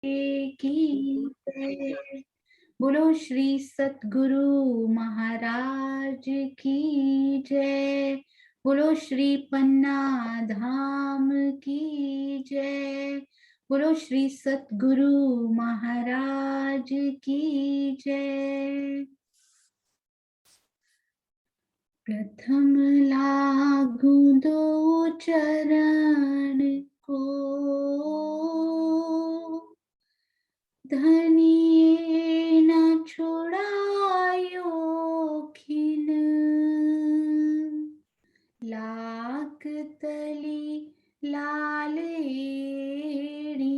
की जय। बोलो श्री सतगुरु महाराज की जय। बोलो श्री पन्ना धाम की जय। बोलो श्री सतगुरु महाराज की जय। प्रथम लागू दो चरण को, धनिये न छुड़ायो खिन। लाख तली लाल एड़िया,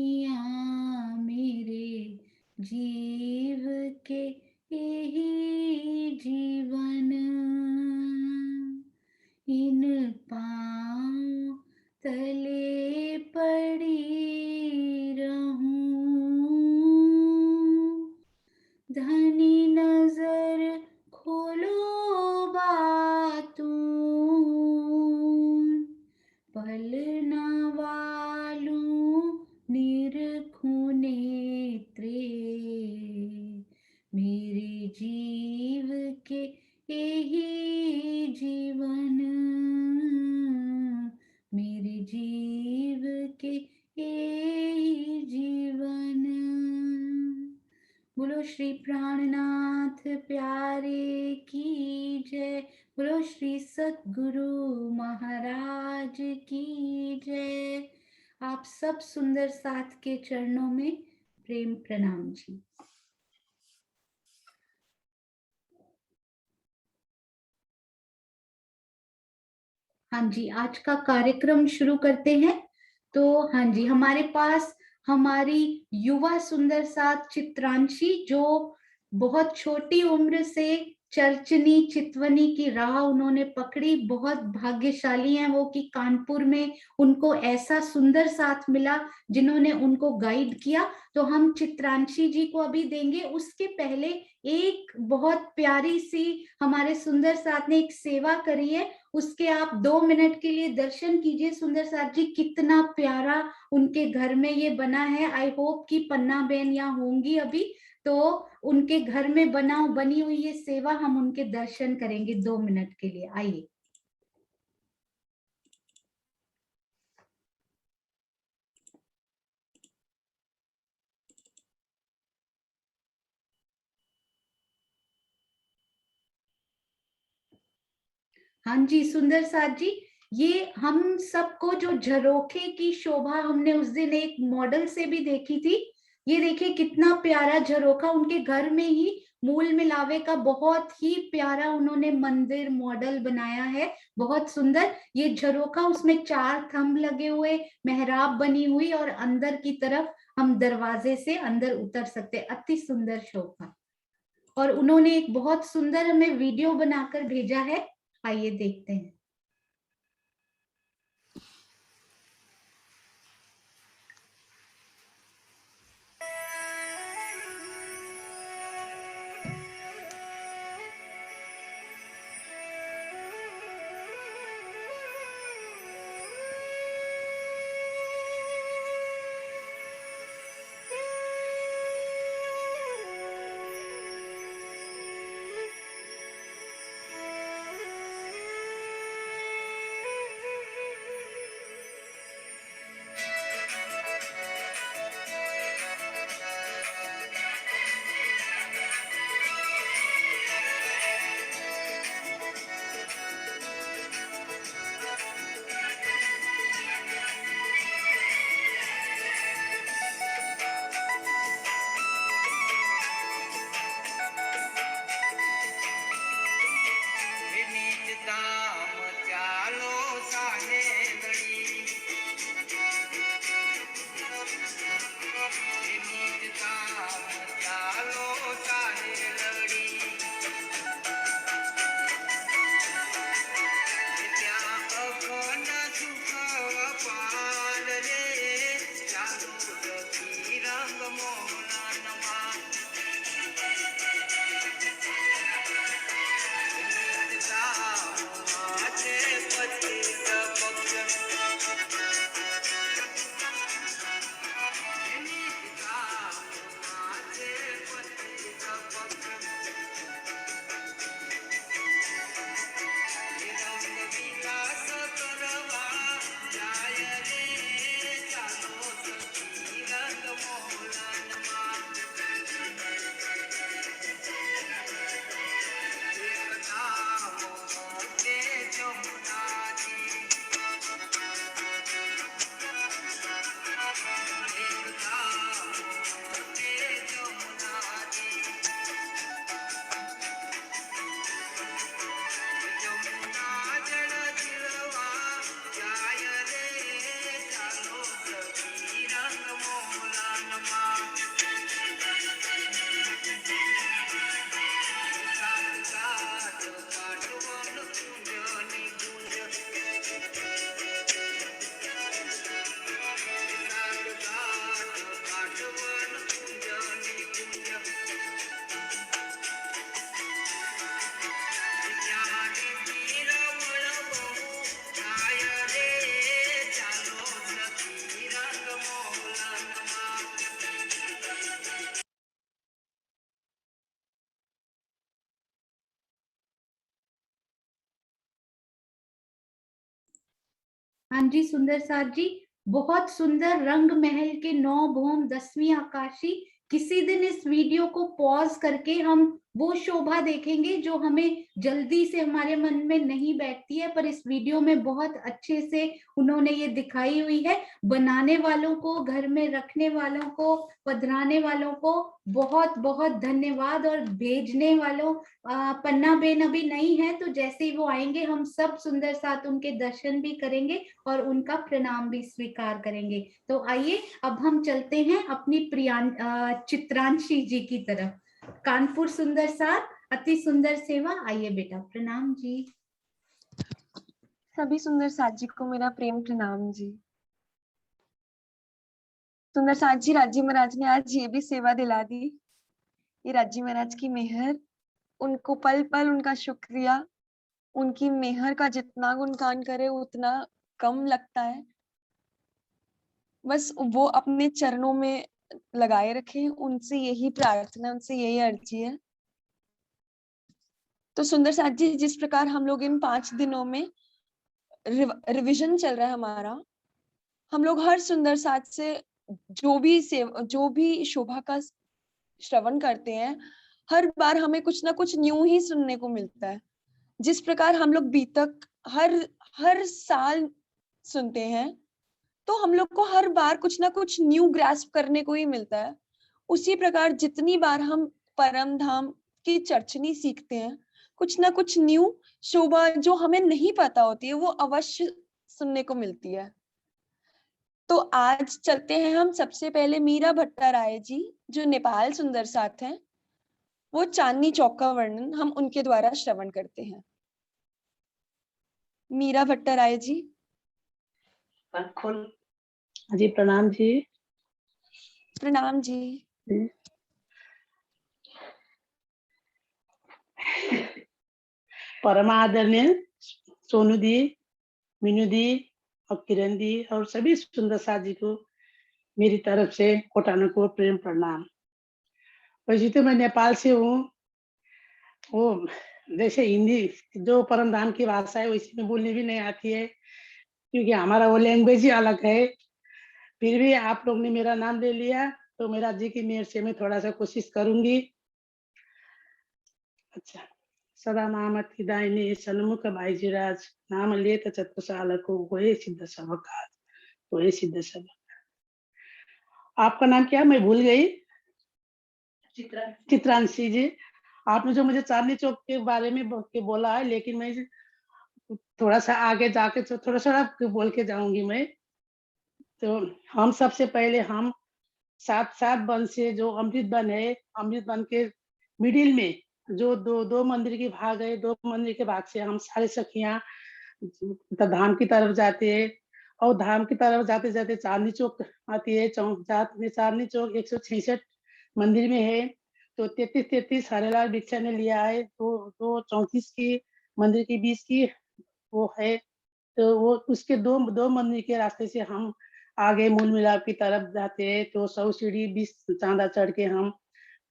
मेरे जीव के यही जीवन। इन पाँव तले पड़ी रहूं, धनी नजर खोलो बातूं, पल न वालूं निरखूं नेत्रे, मेरे जीव के यही जीवन। मेरे जीव के यही जीवन। बोलो श्री प्राणनाथ प्यारे की जय। बोलो श्री सतगुरु महाराज की जय। आप सब सुंदर साथ के चरणों में प्रेम प्रणाम जी। हाँ जी, आज का कार्यक्रम शुरू करते हैं। तो हाँ जी, हमारे पास हमारी युवा सुंदर साथ चित्रांशी, जो बहुत छोटी उम्र से चरचनी चितवनी की राह उन्होंने पकड़ी। बहुत भाग्यशाली हैं वो कि कानपुर में उनको ऐसा सुंदर साथ मिला जिन्होंने उनको गाइड किया। तो हम चित्रांशी जी को अभी देंगे। उसके पहले एक बहुत प्यारी सी हमारे सुंदर साथ ने एक सेवा करी है, उसके आप 2 मिनट के लिए दर्शन कीजिए। सुंदर साथ जी, कितना प्यारा उनके घर में ये बना है। आई होप कि पन्ना बहन यहाँ होंगी अभी, तो उनके घर में बनी हुई ये सेवा हम उनके दर्शन करेंगे 2 मिनट के लिए। आइए। हाँ जी सुंदर साथ जी, ये हम सबको जो झरोखे की शोभा हमने उस दिन एक मॉडल से भी देखी थी। ये देखिए कितना प्यारा झरोखा, उनके घर में ही मूल मिलावे का बहुत ही प्यारा उन्होंने मंदिर मॉडल बनाया है। बहुत सुंदर ये झरोखा, उसमें 4 थंब लगे हुए, मेहराब बनी हुई, और अंदर की तरफ हम दरवाजे से अंदर उतर सकते। अति सुंदर शोभा। और उन्होंने एक बहुत सुंदर हमें वीडियो बनाकर भेजा है, आइए देखते हैं। हाँ जी सुंदर साथ जी, बहुत सुंदर, रंग महल के 9 भौम 10वीं आकाशी। किसी दिन इस वीडियो को पॉज करके हम वो शोभा देखेंगे जो हमें जल्दी से हमारे मन में नहीं बैठती है, पर इस वीडियो में बहुत अच्छे से उन्होंने ये दिखाई हुई है। बनाने वालों को, घर में रखने वालों को, पधराने वालों को बहुत बहुत धन्यवाद। और भेजने वालों, पन्ना बेन अभी नहीं है, तो जैसे ही वो आएंगे हम सब सुंदर साथ उनके दर्शन भी करेंगे और उनका प्रणाम भी स्वीकार करेंगे। तो आइए अब हम चलते हैं अपनी चित्रांशी जी की तरफ। कानपुर सुंदर साथ, अति सुंदर सेवा। आइए बेटा, प्रणाम जी। सभी सुंदर साथ जी को मेरा प्रेम प्रणाम जी। सुंदर साथ जी, राज्य महाराज ने आज ये भी सेवा दिला दी। ये राज्य महाराज की मेहर, उनको पल पल उनका शुक्रिया। उनकी मेहर का जितना गुणगान करे उतना कम लगता है। बस वो अपने चरणों में लगाए रखे, उनसे यही प्रार्थना, उनसे यही अर्जी है। तो सुंदर साथ जी, जिस प्रकार हम लोग इन 5 दिनों में रिविजन चल रहा है हमारा, हम लोग हर सुंदर साथ से जो भी शोभा का श्रवण करते हैं, हर बार हमें कुछ ना कुछ न्यू ही सुनने को मिलता है। जिस प्रकार हम लोग बीतक हर साल सुनते हैं, तो हम लोग को हर बार कुछ ना कुछ न्यू ग्रास्प करने को ही मिलता है। उसी प्रकार जितनी बार हम परम धाम की चर्चनी सीखते हैं, कुछ ना कुछ न्यू शोभा जो हमें नहीं पता होती है वो अवश्य सुनने को मिलती है। तो आज चलते हैं हम सबसे पहले मीरा भट्टाराय जी, जो नेपाल सुंदर साथ हैं, वो चांदनी चौक का वर्णन हम उनके द्वारा श्रवण करते हैं। मीरा भट्टाराय जी। जी प्रणाम जी। प्रणाम जी। परम आदरणीय सोनू दी, मीनू दी और किरण दी और सभी सुंदर साथ जी को मेरी तरफ से कोटानो को प्रेम प्रणाम। वैसे तो मैं नेपाल से हूँ, वो जैसे हिंदी जो परम धाम की भाषा है वैसे में बोलनी भी नहीं आती है, क्योंकि हमारा वो लैंग्वेज ही अलग है। फिर भी आप लोग ने मेरा नाम ले लिया, तो मेरा जी की मेहर से मैं थोड़ा सा कोशिश करूंगी। अच्छा, सदा नामति दाहिने सन्मुख भाईजीराज, नाम लेत चतुसाल को होए सिद्ध सब काज, होए सिद्ध सब। आपका नाम क्या, मैं भूल गई। चित्रांशी जी। आपने जो मुझे चांदनी चौक के बारे में बोला है, लेकिन मैं थोड़ा सा आगे जाके थोड़ा सा बोल के जाऊंगी मैं। तो हम सबसे पहले हम सात वन से जो अमृत वन है, अमृत वन के मिडिल में जो दो मंदिर के भाग है, 2 मंदिर के भाग से हम सारे सखियां धाम की तरफ जाते हैं। और धाम की तरफ जाते जाते चांदनी चौक आती है। चांदनी चौक 166 मंदिर में है। तो 33 हरेलाल भिक्षा ने लिया है, तो 34 की मंदिर के बीच की वो है। तो वो उसके दो मंदिर के रास्ते से हम आगे मूल मिलाप की तरफ जाते हैं। तो 100 सीढ़ी 20 चांदा चढ़ के हम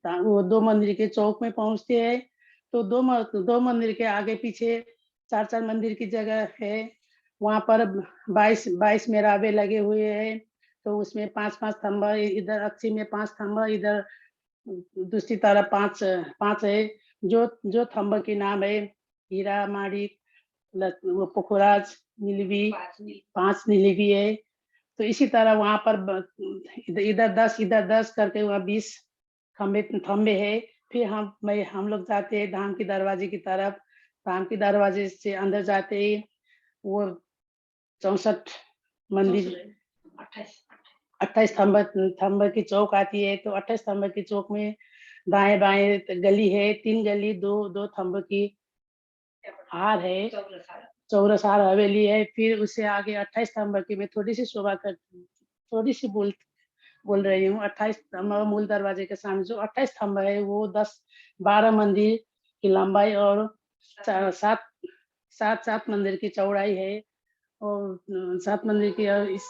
वो 2 मंदिर के चौक में पहुंचते हैं। तो दो मंदिर के आगे पीछे 4 मंदिर की जगह है। वहां पर 22 मेहराबे लगे हुए हैं। तो उसमें 5 थंबा, इधर अक्षी में 5 थंबा, इधर दूसरी तरफ 5 है। जो थंबा के नाम है हीरा, माणिक, वो पोखराज, नीलवी, 5 नीलवी है। तो इसी तरह वहां पर इधर 10 करके वहाँ 20 थंबे है। फिर हम लोग जाते हैं धाम की दरवाजे की तरफ। धाम की दरवाजे से अंदर जाते ही वो 64 मंदिर, 28 थंबा की चौक आती है। तो 28 थंबा की चौक में दाएं बाएं गली है, 3 गली, दो थंबा की हार है, चौरसार हवेली है। फिर उससे आगे 28 नंबर की मैं थोड़ी सी बोल रही हूँ। 28 नंबर मूल दरवाजे के सामने जो 28 स्तंभ है वो 10-12 मंदिर की लंबाई और 7 मंदिर की चौड़ाई है। और 7 मंदिर की, और इस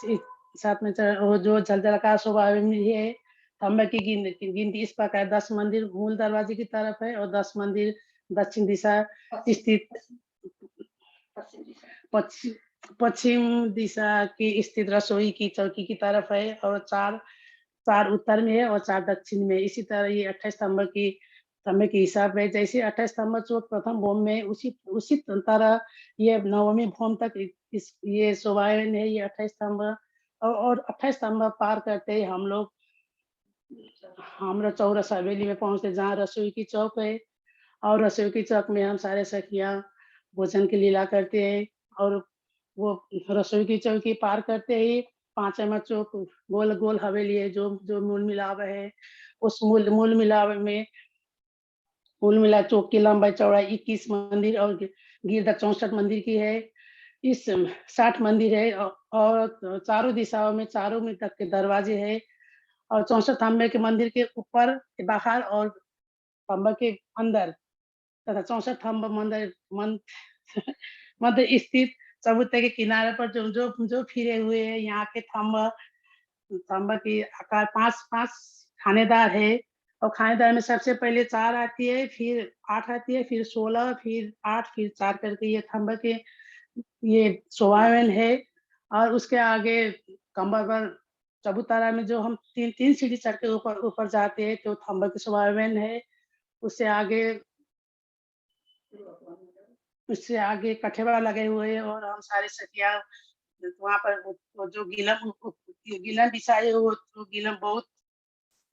साथ में वो जो झलझलकार शोभा है। स्तंभ की गिनती इस प्रकार 10 मंदिर मूल दरवाजे की तरफ है और 10 मंदिर दक्षिण दिशा स्थित पश्चिम दिशा की स्थित रसोई की चौकी की तरफ है, और 4 उत्तर में है और 4 दक्षिण में। इसी तरह ये 28 स्तंभ के हिसाब है। जैसे 28 स्तंभ चौक प्रथम भौम में, उसी उसी तरह ये 9वीं भौम तक इस ये शोभायमान है, ये 28 स्तंभ। और 28 स्तंभ पार करते ही हम लोग हमरा चौरस हवेली में पहुँचते, जहाँ रसोई की चौक है। और रसोई की चौक में हम सारे सखियाँ भोजन की लीला करते हैं। और वो रसोई की चौकी पार करते ही 5वां चौक गोल-गोल हवेली है, जो मूल मिलाप है। उस मूल मिलाप में कुल मिला चौक की लंबाई चौड़ाई 21 मंदिर और गिरदा 64 मंदिर की है। इस 60 मंदिर है, और चारों दिशाओं में चारों में तक के दरवाजे हैं। और 64 खम्भे के मंदिर के ऊपर, बाहर और खम्भे के अंदर तथा 64 खम्भ मंदिर मध्य स्थित चबूतरे के किनारे पर जो फिरे हुए हैं, यहाँ के खम्भ की आकार 5-5 खानेदार है। और खानेदार में सबसे पहले 4 आती है, फिर 8 आती है, फिर 16, फिर 8, फिर 4 करके ये खम्भ के ये शोभायमान है। और उसके आगे खम्भा पर चबूतरा में जो हम 3 सीढ़ी चढ़ के ऊपर जाते हैं, तो खम्भ के शोभायमान है। उससे आगे उससे आगे कठेबा लगे हुए हैं, और हम सारे सखिया वहाँ पर वो जो गीलम बिछाए, वो गीलम बहुत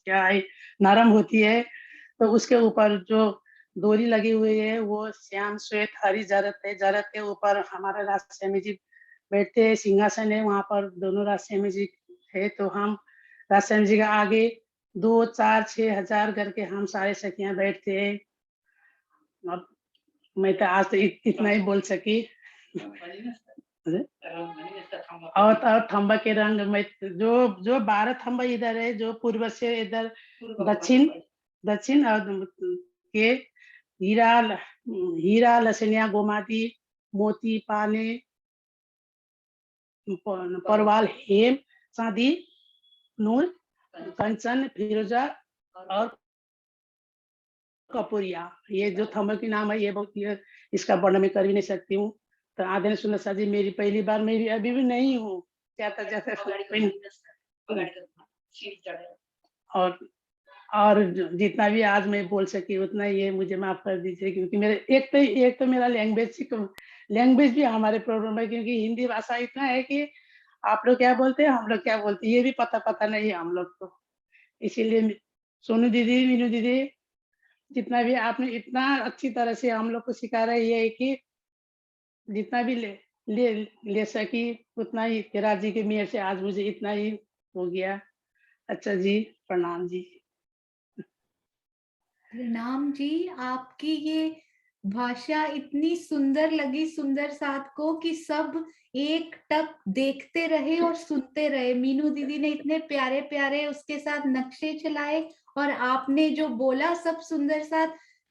क्या है, नरम होती है। तो उसके ऊपर जो डोरी लगी हुई है, वो श्याम श्वेत हरी जरत है। जरत के ऊपर हमारा राज स्वामी जी बैठते हैं, सिंहासन है वहाँ पर, दोनों राज स्वामी जी है। तो हम राज स्वामी जी के आगे 2, 4, 6 हजार करके हम सारे सखियां बैठते हैं। और मैं तो आज तो इतना ही बोल सकी। और खम्बा के रंग में जो 12 खम्बा इधर है, जो पूर्व से इधर दक्षिण और के हीरा लसनिया गोमाती मोती पाले परवाल हेम चांदी नूर कंचन फिरोजा और कपूरिया, ये जो थंब की नाम है, ये इसका वर्णन मैं कर भी नहीं सकती हूँ। तो आदरणीय सुंदर सा जी, मेरी पहली बार, मैं भी अभी भी नहीं हूँ जैसे और जितना भी आज मैं बोल सकी उतना ये मुझे माफ कर दीजिए, क्योंकि मेरे एक तो मेरा लैंग्वेज भी हमारे प्रॉब्लम है, क्योंकि हिंदी भाषा इतना है कि आप लोग क्या बोलते हैं, हम लोग क्या बोलते हैं, ये भी पता नहीं है हम लोग को। इसीलिए सोनू दीदी, मीनू दीदी, जितना भी आपने इतना अच्छी तरह से हम लोग को सिखा रहे, ये है कि जितना भी ले सकी उतना ही, तेरा जी के मेहर से आज मुझे इतना ही हो गया। अच्छा जी, प्रणाम जी। प्रणाम जी। आपकी ये भाषा इतनी सुंदर लगी सुंदर साथ को कि सब एक टक देखते रहे और सुनते रहे। मीनू दीदी ने इतने प्यारे प्यारे उसके साथ नक्शे चलाए, और आपने जो बोला सब सुंदर साथ,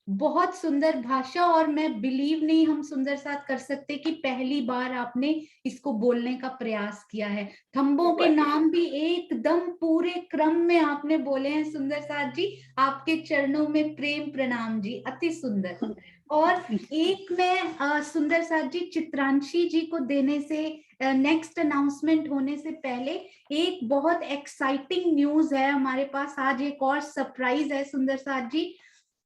बहुत सुंदर भाषा। और मैं बिलीव नहीं हम सुंदर साथ कर सकते कि पहली बार आपने इसको बोलने का प्रयास किया है। थंबों के नाम भी एकदम पूरे क्रम में आपने बोले हैं सुंदर साथ जी। आपके चरणों में प्रेम प्रणाम जी, अति सुंदर। और एक मैं सुंदर साथ जी, चित्रांशी जी को देने से नेक्स्ट अनाउंसमेंट होने से पहले एक बहुत एक्साइटिंग न्यूज है हमारे पास। आज एक और सरप्राइज है सुंदर साथ जी।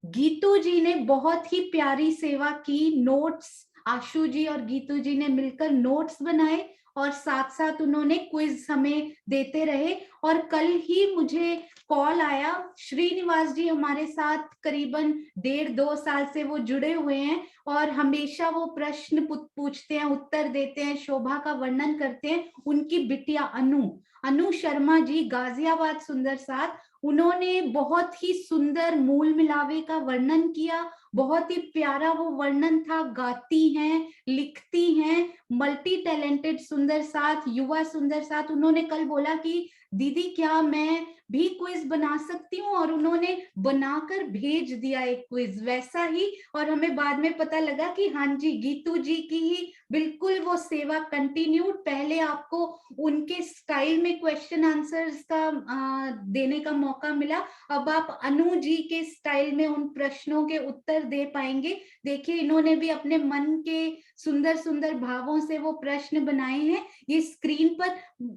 गीतू जी ने बहुत ही प्यारी सेवा की। नोट्स, आशु जी और गीतू जी ने मिलकर नोट्स बनाए, और साथ साथ उन्होंने क्विज हमें देते रहे। और कल ही मुझे कॉल आया, श्रीनिवास जी हमारे साथ करीबन 1.5-2 साल से वो जुड़े हुए हैं, और हमेशा वो प्रश्न पूछते हैं, उत्तर देते हैं, शोभा का वर्णन करते हैं। उनकी बिटिया अनु शर्मा जी, गाजियाबाद सुंदर साथ, उन्होंने बहुत ही सुंदर मूल मिलावे का वर्णन किया। बहुत ही प्यारा वो वर्णन था। गाती हैं, लिखती हैं, मल्टी टैलेंटेड सुंदर साथ, युवा सुंदर साथ। उन्होंने कल बोला कि दीदी क्या मैं भी क्विज बना सकती हूँ, और उन्होंने बनाकर भेज दिया एक क्विज वैसा ही, और हमें बाद में पता लगा कि हाँ जी, गीतू जी की ही बिल्कुल वो सेवा कंटिन्यूड। पहले आपको उनके स्टाइल में क्वेश्चन आंसर्स का देने का मौका मिला, अब आप अनु जी के स्टाइल में उन प्रश्नों के उत्तर दे पाएंगे। देखिए, इन्होंने भी अपने मन के सुंदर सुंदर भावों से वो प्रश्न बनाए हैं। ये स्क्रीन पर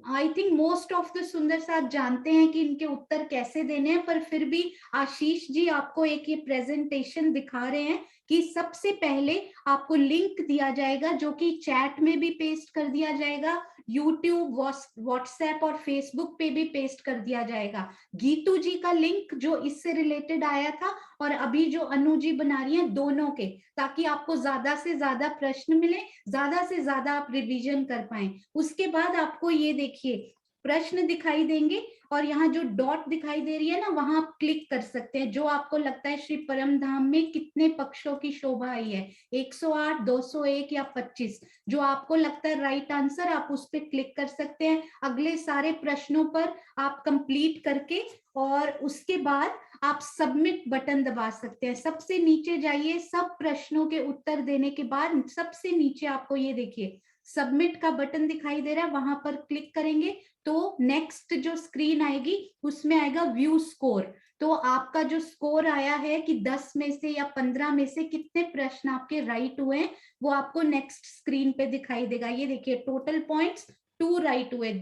I think most of the सुंदर साथ जानते हैं कि इनके उत्तर कैसे देने हैं, पर फिर भी आशीष जी आपको एक ये प्रेजेंटेशन दिखा रहे हैं कि सबसे पहले आपको लिंक दिया जाएगा, जो कि चैट में भी पेस्ट कर दिया जाएगा, यूट्यूब, व्हाट्सएप और फेसबुक पे भी पेस्ट कर दिया जाएगा। गीतू जी का लिंक जो इससे रिलेटेड आया था, और अभी जो अनु जी बना रही हैं, दोनों के, ताकि आपको ज्यादा से ज्यादा प्रश्न मिले, ज्यादा से ज्यादा आप रिवीजन कर पाए। उसके बाद आपको ये देखिए प्रश्न दिखाई देंगे, और यहाँ जो डॉट दिखाई दे रही है ना, वहां आप क्लिक कर सकते हैं। जो आपको लगता है श्री परम धाम में कितने पक्षों की शोभा आई है, 108, 201 या 25, जो आपको लगता है राइट आंसर, आप उस पर क्लिक कर सकते हैं। अगले सारे प्रश्नों पर आप कंप्लीट करके, और उसके बाद आप सबमिट बटन दबा सकते हैं। सबसे नीचे जाइए, सब प्रश्नों के उत्तर देने के बाद सबसे नीचे आपको ये देखिए सबमिट का बटन दिखाई दे रहा है, वहां पर क्लिक करेंगे तो नेक्स्ट जो स्क्रीन आएगी उसमें आएगा व्यू स्कोर। तो आपका जो स्कोर आया है कि 10 में से या 15 में से कितने प्रश्न आपके राइट हुए हैं, वो आपको नेक्स्ट स्क्रीन पे दिखाई देगा। ये देखिए टोटल पॉइंट्स 2 राइट हुए,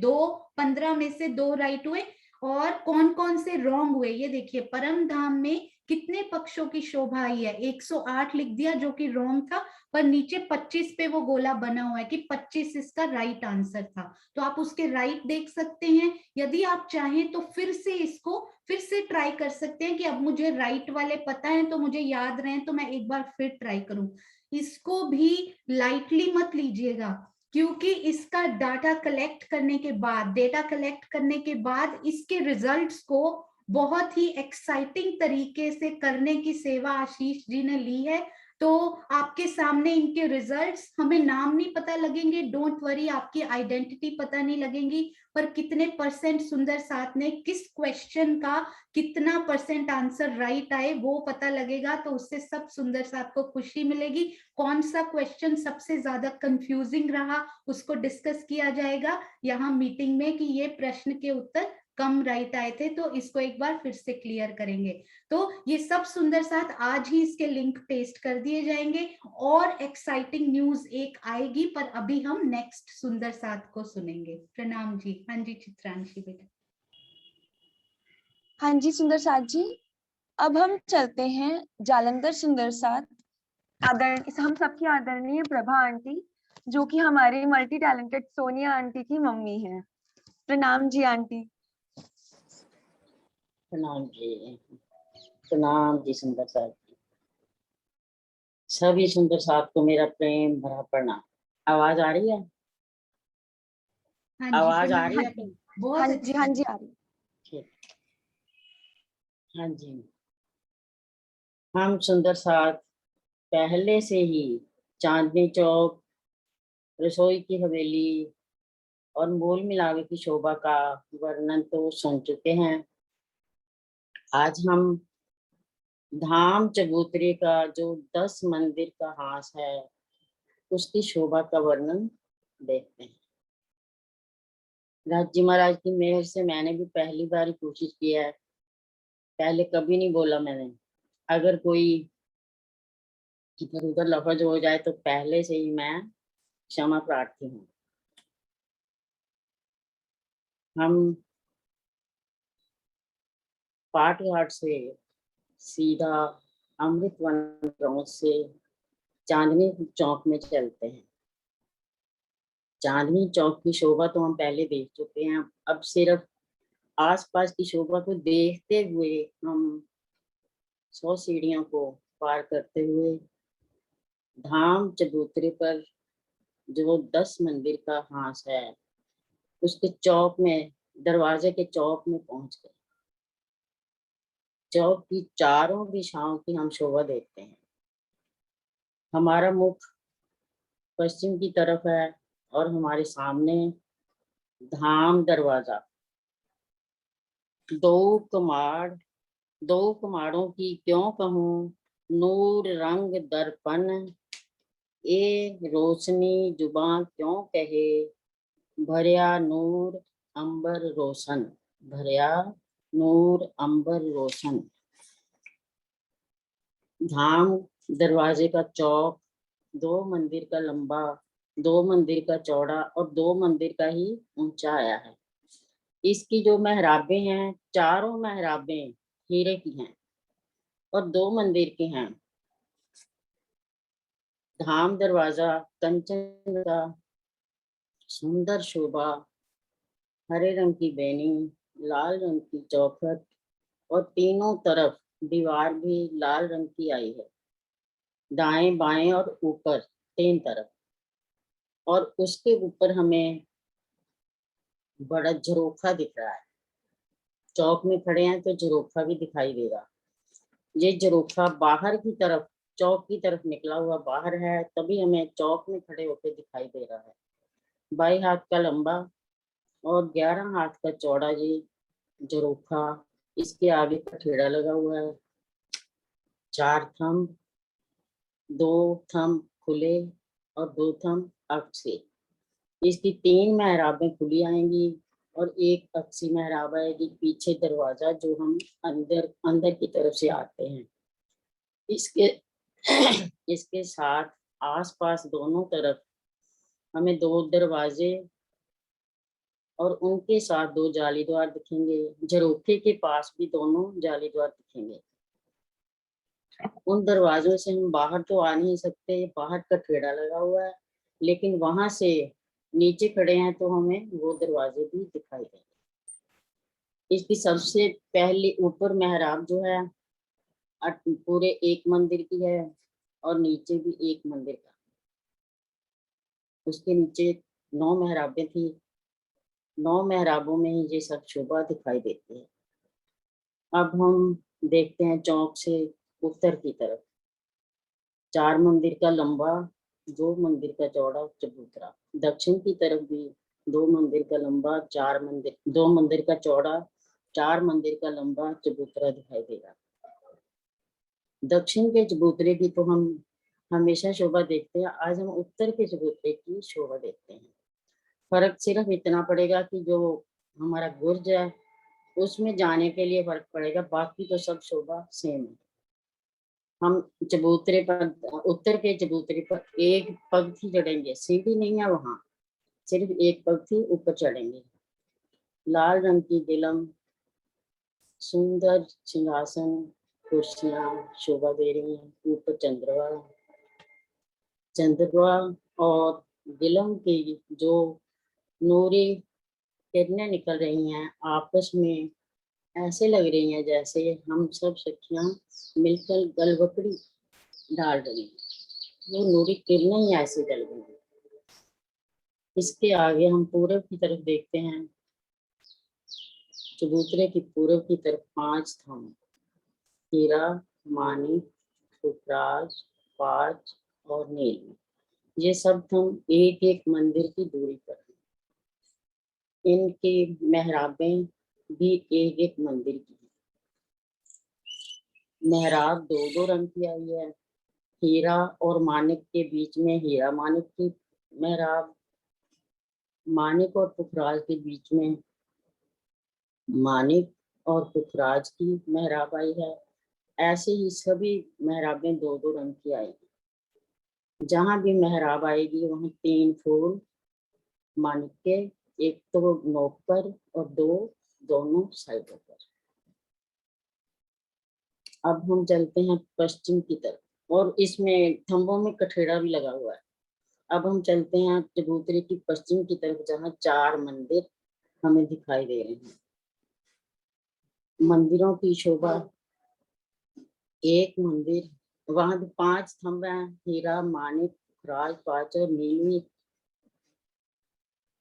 15 में से 2 राइट हुए, और कौन कौन से रॉन्ग हुए ये देखिए। परम धाम में कितने पक्षों की शोभा आई है, 108 लिख दिया जो कि रॉन्ग था, पर नीचे 25 पे वो गोला बना हुआ है कि 25 इसका राइट आंसर था। तो आप उसके राइट देख सकते हैं। यदि आप चाहें तो फिर से इसको फिर से ट्राई कर सकते हैं कि अब मुझे राइट वाले पता है तो मुझे याद रहे, तो मैं एक बार फिर ट्राई करूं। इसको भी लाइटली मत लीजिएगा, क्योंकि इसका डाटा कलेक्ट करने के बाद इसके रिजल्ट्स को बहुत ही एक्साइटिंग तरीके से करने की सेवा आशीष जी ने ली है। तो आपके सामने इनके रिजल्ट्स, हमें नाम नहीं पता लगेंगे, डोंट वरी, आपकी आइडेंटिटी पता नहीं लगेंगी, पर कितने परसेंट सुंदर साथ ने किस क्वेश्चन का कितना परसेंट आंसर राइट आए वो पता लगेगा। तो उससे सब सुंदर साथ को खुशी मिलेगी। कौन सा क्वेश्चन सबसे ज्यादा कंफ्यूजिंग रहा उसको डिस्कस किया जाएगा यहाँ मीटिंग में, कि ये प्रश्न के उत्तर कम राइट आए थे, तो इसको एक बार फिर से क्लियर करेंगे। तो ये सब सुंदर साथ आज ही इसके लिंक पेस्ट कर दिए जाएंगे, और एक्साइटिंग न्यूज एक आएगी, पर अभी हम नेक्स्ट सुंदर साथ को सुनेंगे। प्रणाम जी। हाँ जी चित्रांशी बेटा। हाँ जी सुंदर साथ जी, अब हम चलते हैं जालंधर सुंदर साथ हम सबकी आदरणीय प्रभा आंटी, जो कि हमारी मल्टी टैलेंटेड सोनिया आंटी की मम्मी है। प्रणाम जी आंटी। प्रणाम जी, प्रणाम जी सुंदर साथ जी। सभी सुंदर साथ को मेरा प्रेम भरा प्रणाम। आवाज आ रही है? हाँ आवाज आ जी, रही है? बहुत हाँ अच्छी। जी आ रही। ठीक। हाँ जी, हम सुंदर साथ पहले से ही चांदनी चौक, रसोई की हवेली और मोल मिलावे की शोभा का वर्णन तो सुन चुके हैं। आज हम धाम चबूतरे का जो 10 मंदिर का हास है उसकी शोभा का वर्णन देखते हैं। राज जी महाराज की मेहर से मैंने भी पहली बार कोशिश की है, पहले कभी नहीं बोला मैंने। अगर कोई इधर उधर लफज हो जाए तो पहले से ही मैं क्षमा प्रार्थी हूँ। हम पाट घाट से सीधा अमृतवन ग्राउंड से चांदनी चौक में चलते हैं। चांदनी चौक की शोभा तो हम पहले देख चुके हैं, अब सिर्फ आसपास की शोभा को देखते हुए हम 100 सीढ़ियों को पार करते हुए धाम चबूतरे पर जो 10 मंदिर का हास है उसके चौक में, दरवाजे के चौक में पहुंच गए। चौक की चारों दिशाओं की हम शोभा देखते हैं। हमारा मुख पश्चिम की तरफ है और हमारे सामने धाम दरवाजा दो कुमारों की क्यों कहूँ, नूर रंग दर्पण, ए रोशनी जुबां क्यों कहे, भरिया नूर अंबर रोशन, भरिया नूर अंबर रोशन। धाम दरवाजे का चौक, 2 मंदिर का लंबा, 2 मंदिर का चौड़ा और 2 मंदिर का ही ऊंचा आया है। इसकी जो मेहराबें हैं, चारों मेहराबें हीरे की हैं और 2 मंदिर की हैं। धाम दरवाजा कंचन का सुंदर शोभा, हरे रंग की बैनी, लाल रंग की चौखट और तीनों तरफ दीवार भी लाल रंग की आई है, दाएं बाएं और ऊपर 3 तरफ। और उसके ऊपर हमें बड़ा झरोखा दिख रहा है। चौक में खड़े हैं तो झरोखा भी दिखाई देगा। ये झरोखा बाहर की तरफ, चौक की तरफ निकला हुआ बाहर है, तभी हमें चौक में खड़े होकर दिखाई दे रहा है। 22 हाथ का लंबा और 11 हाथ का चौड़ा ये झरोखा, इसके आगे कठेड़ा लगा हुआ है, 4 थंब, 2 थंब खुले और 2 थंब अक्से। इसकी 3 मेहराबें खुली आएंगी और एक अक्सी मेहराब आएगी पीछे दरवाजा, जो हम अंदर की तरफ से आते हैं। इसके इसके साथ आसपास दोनों तरफ हमें 2 दरवाजे और उनके साथ 2 जाली द्वार दिखेंगे। झरोखे के पास भी दोनों जाली द्वार दिखेंगे। उन दरवाजों से हम बाहर तो आ नहीं सकते, बाहर कठेड़ा लगा हुआ है, लेकिन वहां से नीचे खड़े हैं तो हमें वो दरवाजे भी दिखाई देंगे। इसकी सबसे पहली ऊपर मेहराब जो है पूरे 1 मंदिर की है और नीचे भी 1 मंदिर का। उसके नीचे 9 मेहराबें थी, 9 मेहराबों में ही ये सब शोभा दिखाई देती है। अब हम देखते हैं चौक से उत्तर की तरफ। 4 मंदिर का लंबा, 2 मंदिर का चौड़ा चबूतरा। दक्षिण की तरफ भी 2 मंदिर का लंबा, 2 मंदिर का चौड़ा, 4 मंदिर का लंबा चबूतरा दिखाई देगा। दक्षिण के चबूतरे की तो हम हमेशा शोभा देखते हैं, आज हम उत्तर के चबूतरे की शोभा देखते हैं। फर्क सिर्फ इतना पड़ेगा कि जो हमारा गुर्ज है उसमें जाने के लिए फर्क पड़ेगा, बाकी तो सब शोभा सेम है। हम चबूतरे पर, उत्तर के चबूतरे पर एक पंक्ति चढ़ेंगे, सीढ़ी नहीं है वहां, सिर्फ एक पंक्ति ऊपर चढ़ेंगे। लाल रंग की दिलम, सुंदर सिंहासन, कुर्सियां शोभा दे रही हैं। ऊपर चंद्रमा और दिलम की जो नूरी किरणें निकल रही हैं, आपस में ऐसे लग रही हैं जैसे हम सब सखियां मिलकर गलबकड़ी डाल रही हैं। वो नूरी किरणें ही ऐसे जल रही हैं। इसके आगे हम पूरब की तरफ देखते हैं। चबूतरे की पूरब की तरफ 5 थंब, हीरा, मानिक, पुखराज, पाँच और नील, ये सब थंब एक एक मंदिर की दूरी पर हैं। इनकी मेहराबें भी एक एक मंदिर की हैं। मेहराब 2-2 रंग की आई है। हीरा और मानिक के बीच में हीरा मानिक की मेहराब, मानिक और पुखराज के बीच में मानिक और पुखराज की मेहराब आई है। ऐसे ही सभी मेहराबें 2-2 रंग की आएगी। जहां भी मेहराब आएगी वहां 3 फूल मानिक के, एक तो नोक पर और 2 दोनों साइडों पर। अब हम चलते हैं पश्चिम की तरफ और इसमें थंबों में कठेड़ा भी लगा हुआ है। अब हम चलते हैं चबूतरे की पश्चिम की तरफ, जहाँ 4 मंदिर हमें दिखाई दे रहे हैं। मंदिरों की शोभा, एक मंदिर, वहां भी 5 थंब हैं, हीरा, मानिक, राज, पाँच और नीलवी।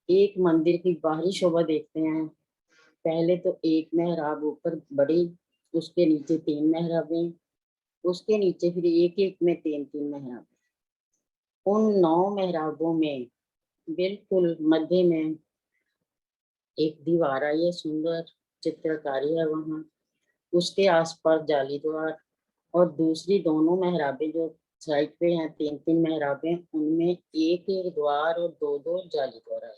एक मंदिर की बाहरी शोभा देखते हैं। पहले तो एक मेहराब ऊपर बड़ी, उसके नीचे 3 मेहराबें, उसके नीचे फिर एक एक में 3-3 मेहराबें। उन 9 मेहराबों में बिल्कुल मध्य में एक दीवार आई है सुंदर, चित्रकारी है वहाँ, उसके आसपास जाली द्वार, और दूसरी दोनों मेहराबें जो साइड पे हैं, 3-3 मेहराबें, उनमें एक एक द्वार और 2-2 जाली द्वार है।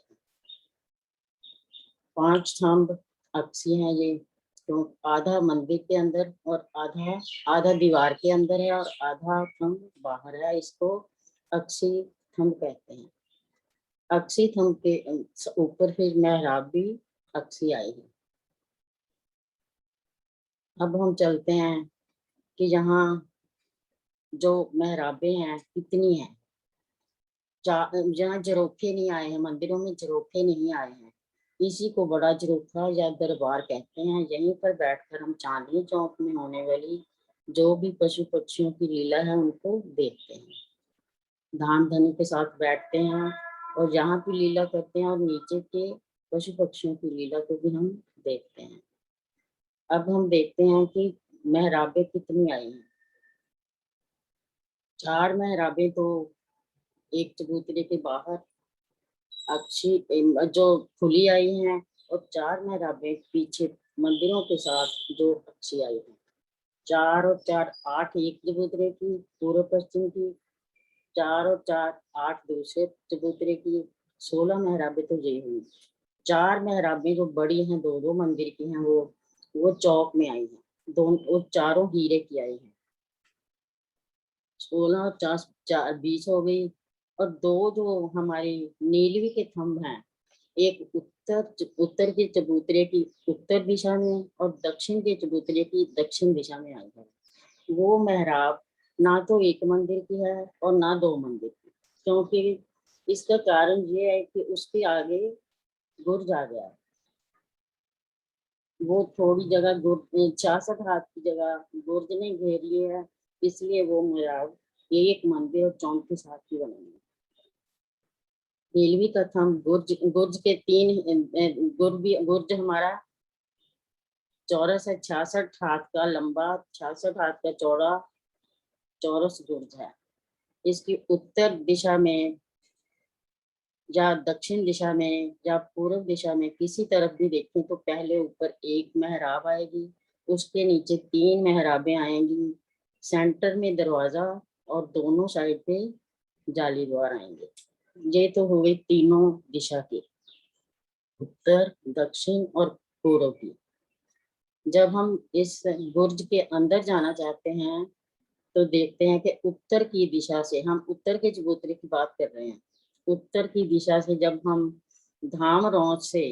5 स्तंभ अक्सी हैं ये, तो आधा मंदिर के अंदर और आधा दीवार के अंदर है और आधा स्तंभ बाहर है। इसको अक्सी स्तंभ कहते हैं। अक्सी स्तंभ के ऊपर फिर मेहराब भी अक्सी आई है। अब हम चलते हैं कि यहाँ जो मेहराबें हैं कितनी हैं। जहाँ झरोखे नहीं आए हैं, मंदिरों में झरोखे नहीं आए हैं, इसी को बड़ा झरोखा या दरबार कहते हैं। यहीं पर बैठकर हम चांदनी चौक में होने वाली जो भी पशु पक्षियों की लीला है उनको देखते हैं, धाम धनी के साथ बैठते हैं और यहाँ की लीला करते हैं, और नीचे के पशु पक्षियों की लीला को भी हम देखते हैं। अब हम देखते हैं कि मेहराबें कितनी आई हैं। 4 मेहराबें तो एक चबूतरे के बाहर अक्षी जो खुली आई हैं, और 4 मेहराबें पीछे मंदिरों के साथ जो अक्षी आई हैं। 4 और 4 8 एक चबूतरे की पूर्व पश्चिम की, 4 और 4 8 दूसरे चबूतरे की, 16 मेहराबें तो ये हुई। 4 मेहराबें जो बड़ी हैं 2-2 मंदिर की हैं, वो चौक में आई हैं। दोनों वो चारों हीरे की आई हैं। 16 और 4 20 हो गई। और 2 जो हमारी नीलवी के थंब हैं, एक उत्तर के चबूतरे की उत्तर दिशा में और दक्षिण के चबूतरे की दक्षिण दिशा में आई है। वो मेहराब ना तो एक मंदिर की है और ना 2 मंदिर की, क्योंकि इसका कारण ये है कि उसके आगे गुर्ज आ गया है। वो थोड़ी जगह 66 हाथ की जगह गुर्ज ने घेर ली है, इसलिए वो मेहराब एक मंदिर और 34 हाथ की बनेगी। नीलवी का थंब गुर्ज के 3 गुर्ज हमारा चौरस है, 66 हाथ का लंबा, 66 हाथ का चौड़ा चौरस गुर्ज है। इसकी उत्तर दिशा में या दक्षिण दिशा में या पूर्व दिशा में किसी तरफ भी देखें तो पहले ऊपर एक मेहराब आएगी, उसके नीचे 3 मेहराबें आएंगी, सेंटर में दरवाजा और दोनों साइड पे जाली द्वार आएंगे। ये तो हो गई तीनों दिशा की, उत्तर दक्षिण और पूर्व की। जब हम इस बुर्ज के अंदर जाना चाहते हैं तो देखते हैं कि उत्तर की दिशा से, हम उत्तर के चबूतरे की बात कर रहे हैं, उत्तर की दिशा से जब हम धाम रौंद से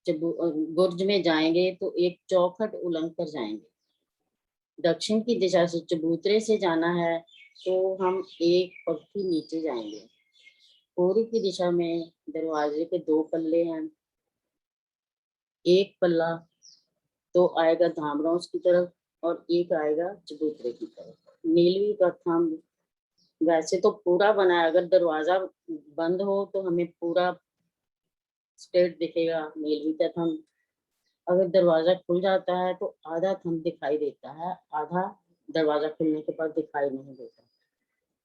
बुर्ज में जाएंगे तो एक चौखट उलंघ कर जाएंगे। दक्षिण की दिशा से चबूतरे से जाना है तो हम एक पक्की नीचे जाएंगे। पूर्व की दिशा में दरवाजे के 2 पल्ले हैं, एक पल्ला तो आएगा धामरौस की तरफ और एक आएगा चबूतरे की तरफ। नीलवी का थंब वैसे तो पूरा बना है, अगर दरवाजा बंद हो तो हमें पूरा स्ट्रेट दिखेगा नीलवी का थंब, अगर दरवाजा खुल जाता है तो आधा थंब दिखाई देता है, आधा दरवाजा खुलने के बाद दिखाई नहीं देता।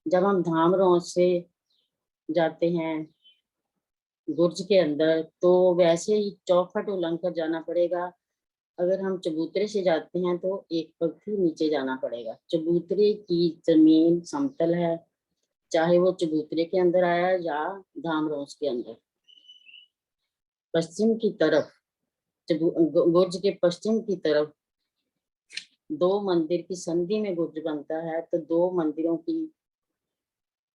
जब हम धामरौस से जाते हैं गुर्ज के अंदर तो वैसे ही चौखट उलंघ कर जाना पड़ेगा। अगर हम चबूतरे से जाते हैं तो एक पक्की नीचे जाना पड़ेगा। चबूतरे की जमीन समतल है, चाहे वो चबूतरे के अंदर आया या धामरौस के अंदर। पश्चिम की तरफ गुर्ज के पश्चिम की तरफ 2 मंदिर की संधि में गुर्ज बनता है, तो 2 मंदिरों की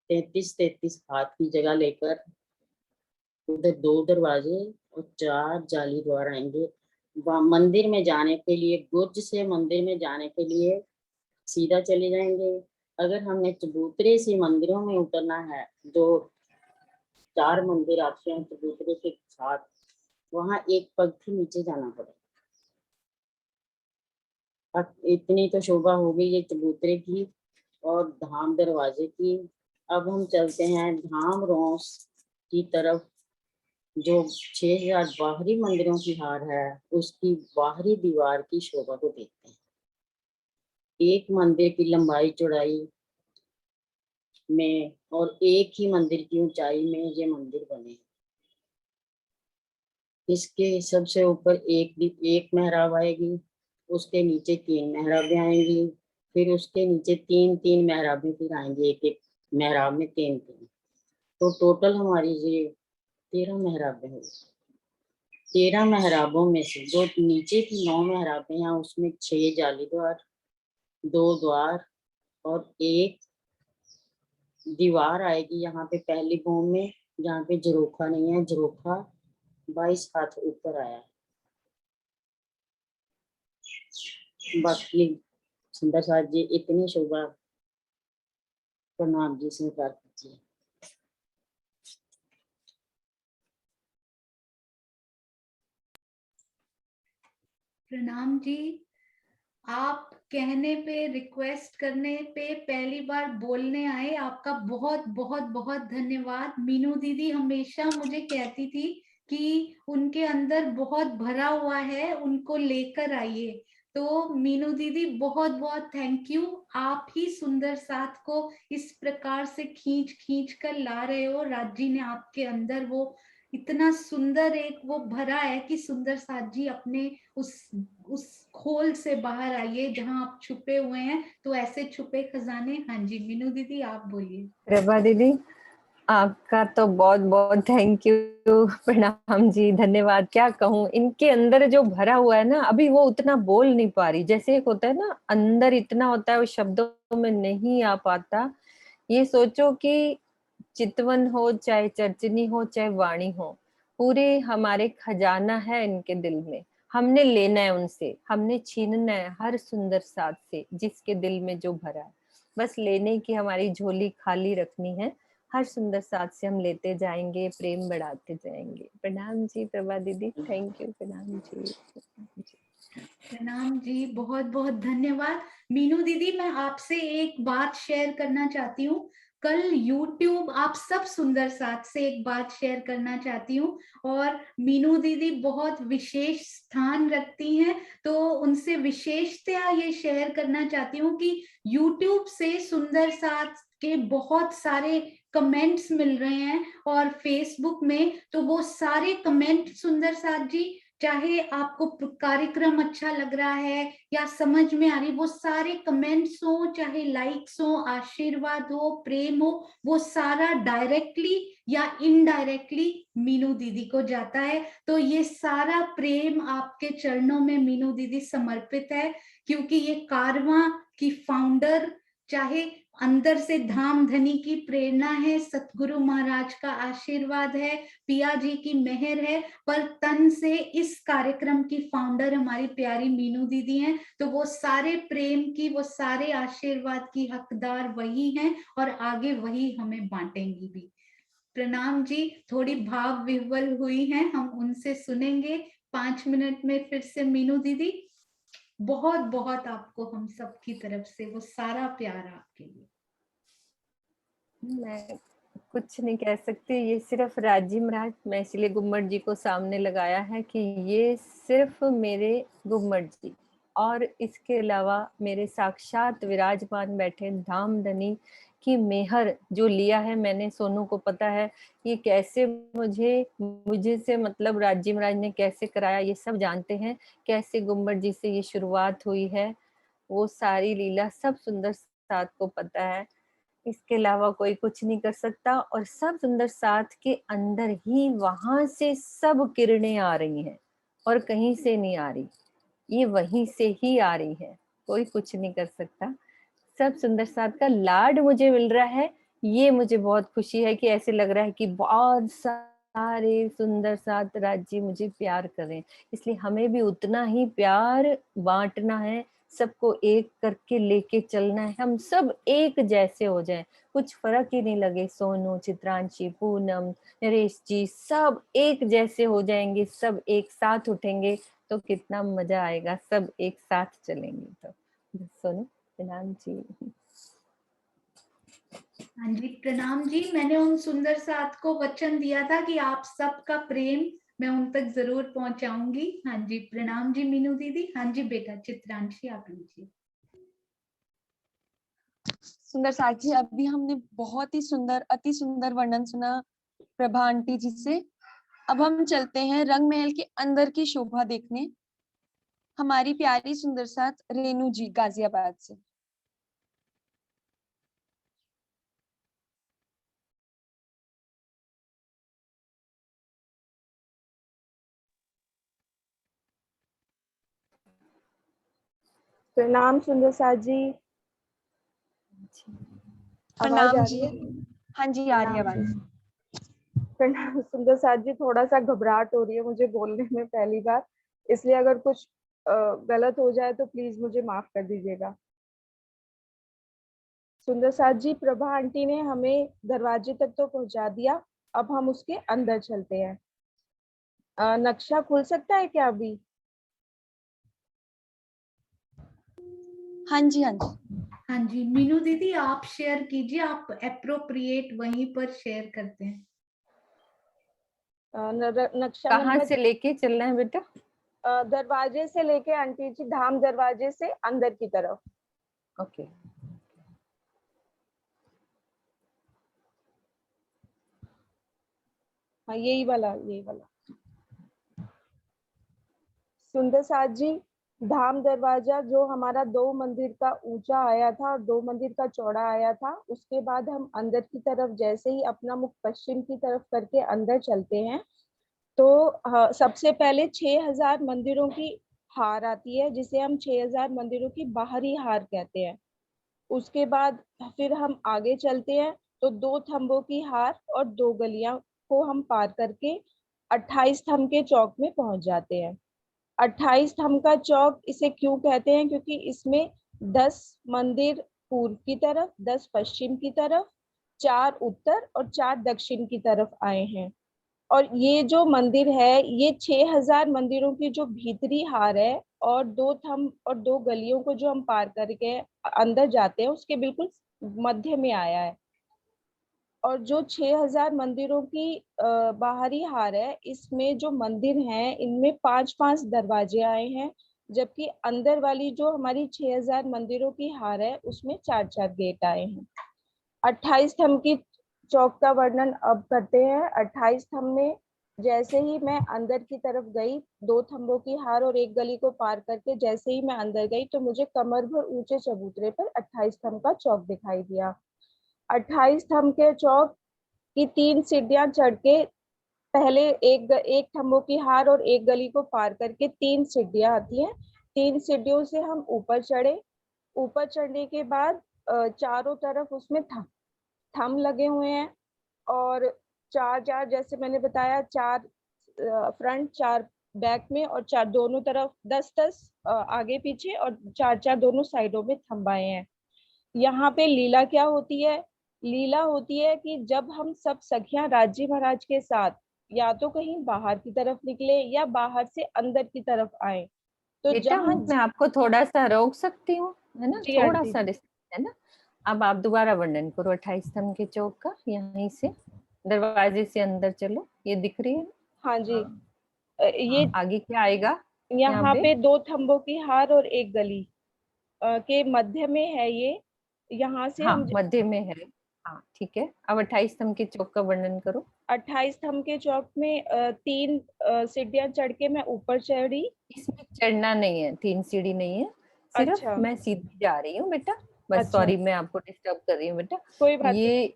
33-33 हाथ की जगह लेकर उधर 2 दरवाजे और 4 जाली द्वार आएंगे। मंदिर में जाने के लिए, गुर्ज से मंदिर में जाने के लिए सीधा चले जाएंगे। अगर हमने चबूतरे से मंदिरों में उतरना है, जो 4 मंदिर आते हैं चबूतरे के साथ, वहां एक पगथी नीचे जाना पड़ेगा। अब इतनी तो शोभा हो गई ये चबूतरे की और धाम दरवाजे की। अब हम चलते हैं धाम रौस की तरफ, जो 6000 बाहरी मंदिरों की हार है, उसकी बाहरी दीवार की शोभा को देखते हैं। एक मंदिर की लंबाई चौड़ाई में और एक ही मंदिर की ऊंचाई में ये मंदिर बने हैं। इसके सबसे ऊपर एक मेहराब आएगी, उसके नीचे 3 मेहराबें आएंगी, फिर उसके नीचे 3-3 मेहराबें फिर आएंगी, एक एक मेहराब में 3-3। तो टोटल हमारी ये 13 मेहराबें हुई। 13 मेहराबों में से जो नीचे की 9 मेहराबें हैं उसमें 6 जाली द्वार, 2 द्वार और एक दीवार आएगी यहाँ पे पहली बूम में, जहाँ पे झरोखा नहीं है, झरोखा 22 हाथ ऊपर आया है। बाकी सुंदर साथ जी इतनी शोभा प्रणाम जी स्वीकार कीजिए। प्रणाम जी, आप कहने पे, रिक्वेस्ट करने पे पहली बार बोलने आए, आपका बहुत बहुत बहुत धन्यवाद। मीनू दीदी हमेशा मुझे कहती थी कि उनके अंदर बहुत भरा हुआ है, उनको लेकर आइए। तो मीनू दीदी बहुत बहुत थैंक यू। आप ही सुंदर साथ को इस प्रकार से खींच खींच कर ला रहे हो। राज जी ने आपके अंदर वो इतना सुंदर एक वो भरा है कि सुंदर साथ जी अपने उस खोल से बाहर आइए जहां आप छुपे हुए हैं। तो ऐसे छुपे खजाने। हाँ जी मीनू दीदी आप बोलिए। प्रभा दीदी, आपका तो बहुत बहुत थैंक यू। प्रणाम जी, धन्यवाद। क्या कहूँ, इनके अंदर जो भरा हुआ है ना, अभी वो उतना बोल नहीं पा रही। जैसे एक होता है ना, अंदर इतना होता है वो शब्दों में नहीं आ पाता। ये सोचो कि चितवन हो, चाहे चर्चनी हो, चाहे वाणी हो, पूरे हमारे खजाना है इनके दिल में। हमने लेना है उनसे, हमने छीनना है हर सुंदर साथ से जिसके दिल में जो भरा है। बस लेने की हमारी झोली खाली रखनी है। हर सुंदर साथ से हम लेते जाएंगे, प्रेम बढ़ाते जाएंगे। प्रणाम जी प्रभा दीदी, थैंक यू। प्रणाम जी। प्रणाम जी, बहुत बहुत धन्यवाद। मीनू दीदी मैं आपसे एक बात शेयर करना चाहती हूँ। कल YouTube आप सब सुंदर साथ से एक बात शेयर करना चाहती हूँ, और मीनू दीदी बहुत विशेष स्थान रखती हैं, तो उनसे विशेषतया ये शेयर करना चाहती हूँ कि YouTube से सुंदर साथ के बहुत सारे कमेंट्स मिल रहे हैं, और Facebook में तो वो सारे कमेंट सुंदर साथ जी, चाहे आपको कार्यक्रम अच्छा लग रहा है या समझ में आ रही, वो सारे कमेंट्स हो, चाहे लाइक्स हो, आशीर्वाद हो, प्रेम हो, वो सारा डायरेक्टली या इनडायरेक्टली मीनू दीदी को जाता है। तो ये सारा प्रेम आपके चरणों में मीनू दीदी समर्पित है, क्योंकि ये कारवां की फाउंडर, चाहे अंदर से धाम धनी की प्रेरणा है, सतगुरु महाराज का आशीर्वाद है, पिया जी की मेहर है, पर तन से इस कार्यक्रम की फाउंडर हमारी प्यारी मीनू दीदी हैं। तो वो सारे प्रेम की, वो सारे आशीर्वाद की हकदार वही हैं, और आगे वही हमें बांटेंगी भी। प्रणाम जी, थोड़ी भाव विह्वल हुई हैं, हम उनसे सुनेंगे 5 मिनट में फिर से। मीनू दीदी बहुत बहुत आपको हम सब की तरफ से वो सारा प्यार आपके लिए। मैं कुछ नहीं कह सकती, ये सिर्फ राजी महाराज, मैं इसलिए गुम्मट जी को सामने लगाया है कि ये सिर्फ मेरे गुम्मट जी, और इसके अलावा मेरे साक्षात विराजमान बैठे धाम धनी की मेहर जो लिया है मैंने। सोनू को पता है ये कैसे मुझे से मतलब राजी महाराज ने कैसे कराया, ये सब जानते हैं कैसे गुम्मट जी से ये शुरुआत हुई है। वो सारी लीला सब सुंदर साथ को पता है, इसके अलावा कोई कुछ नहीं कर सकता। और सब सुंदर साथ के अंदर ही वहां से सब किरणें आ रही हैं, और कहीं से नहीं आ रही, ये वहीं से ही आ रही है, कोई कुछ नहीं कर सकता। सब सुंदर साथ का लाड मुझे मिल रहा है, ये मुझे बहुत खुशी है कि ऐसे लग रहा है कि बहुत सारे सुंदर साथ राज्य मुझे प्यार कर रहे हैं। इसलिए हमें भी उतना ही प्यार बांटना है, सबको एक करके लेके चलना है। हम सब एक जैसे हो जाएं, कुछ फर्क ही नहीं लगे। सोनू, चित्रांशी, पूनम, नरेश जी सब एक जैसे हो जाएंगे, सब एक साथ उठेंगे तो कितना मजा आएगा, सब एक साथ चलेंगे। तो सोनू, प्रणाम जी। हाँ जी प्रणाम जी, मैंने उन सुंदर साथ को वचन दिया था कि आप सबका प्रेम मैं उन तक जरूर पहुंचाऊंगी। हाँ जी प्रणाम जी मीनू दीदी। हाँ जी बेटा चित्रांशी आप लीजिए। सुंदर साथ जी, अभी हमने बहुत ही सुंदर, अति सुंदर वर्णन सुना प्रभा आंटी जी से। अब हम चलते हैं रंग महल के अंदर की शोभा देखने, हमारी प्यारी सुंदर साथ रेनू जी गाजियाबाद से। प्रणाम सुंदर साथ जी। आवाज प्रणाम आ जी। रही है? हाँ जी, आ रही है आवाज। प्रणाम सुंदर साथ जी। थोड़ा सा घबराहट हो रही है मुझे बोलने में पहली बार, इसलिए अगर कुछ गलत हो जाए तो प्लीज मुझे माफ कर दीजिएगा। सुंदर साथ जी, प्रभा आंटी ने हमें दरवाजे तक तो पहुंचा दिया, अब हम उसके अंदर चलते हैं। नक्शा खुल सकता है क्या अभी? हाँ जी, हाँ जी। हाँ जी, मीनू दीदी आप शेयर कीजिए, आप एप्रोप्रिएट वहीं पर शेयर करते हैं। नक्शा कहाँ नंबर से लेके चलना है बेटा? दरवाजे से लेके आंटी जी, धाम दरवाजे से अंदर की तरफ। ओके। हाँ यही वाला, यही वाला। सुंदर साथ जी, धाम दरवाजा जो हमारा 2 मंदिर का ऊंचा आया था और 2 मंदिर का चौड़ा आया था, उसके बाद हम अंदर की तरफ जैसे ही अपना मुख पश्चिम की तरफ करके अंदर चलते हैं तो सबसे पहले 6000 मंदिरों की हार आती है, जिसे हम 6000 मंदिरों की बाहरी हार कहते हैं। उसके बाद फिर हम आगे चलते हैं तो 2 थंबों की हार और 2 गलियां को हम पार करके 28 थंब के चौक में पहुंच जाते हैं। 28 थंब का चौक इसे क्यों कहते हैं? क्योंकि इसमें 10 मंदिर पूर्व की तरफ, 10 पश्चिम की तरफ, 4 उत्तर और 4 दक्षिण की तरफ आए हैं। और ये जो मंदिर है ये 6000 मंदिरों की जो भीतरी हार है और 2 थंब और 2 गलियों को जो हम पार करके अंदर जाते हैं उसके बिल्कुल मध्य में आया है। और जो 6000 मंदिरों की बाहरी हार है, इसमें जो मंदिर हैं इनमें 5-5 दरवाजे आए हैं, जबकि अंदर वाली जो हमारी 6000 मंदिरों की हार है उसमें 4-4 गेट आए हैं। 28 थंब की चौक का वर्णन अब करते हैं। 28 थंब में जैसे ही मैं अंदर की तरफ गई, 2 थंबों की हार और 1 गली को पार करके जैसे ही मैं अंदर गई तो मुझे कमर भर ऊंचे चबूतरे पर 28 थंब का चौक दिखाई दिया। 28 थंब के चौक की 3 सीढ़ियां चढ़ के पहले एक थंबों की हार और 1 गली को पार करके 3 सीढ़ियां आती हैं। 3 सीढ़ियों से हम ऊपर चढ़े। ऊपर चढ़ने के बाद चारों तरफ उसमें थंब लगे हुए हैं और 4 जैसे मैंने बताया, 4 फ्रंट, 4 बैक में और 4 दोनों तरफ, 10-10 आगे पीछे और 4-4 दोनों साइडों में थंब आए हैं। यहाँ पे लीला क्या होती है? लीला होती है कि जब हम सब सखियां राजी महाराज के साथ या तो कहीं बाहर की तरफ निकले या बाहर से अंदर की तरफ आए तो बेटा जहाँ मैं आपको थोड़ा सा रोक सकती हूँ, है ना? जी थोड़ा आंटी सा जी। है ना? अब आप दोबारा वर्णन करो 28 स्तंभ के चौक का। यहीं से दरवाजे से अंदर चलो, ये दिख रही है? हाँ जी। ये हाँ, आगे क्या आएगा यहाँ यहाँ पे? पे 2 थंबों की हार और 1 गली के मध्य में है ये। यहाँ से हाँ, हम मध्य में है। हाँ ठीक है, अब 28 स्तंभ के चौक का वर्णन करो। 28 थंब के चौक में 3 सीढ़ियां चढ़ के मैं ऊपर चढ़ी। इसमें चढ़ना नहीं है, 3 सीढ़ी नहीं है, सिर्फ अच्छा मैं सीधी जा रही हूँ बेटा। बस अच्छा, सॉरी, मैं आपको डिस्टर्ब कर रही हूँ बेटा। कोई बात नहीं। ये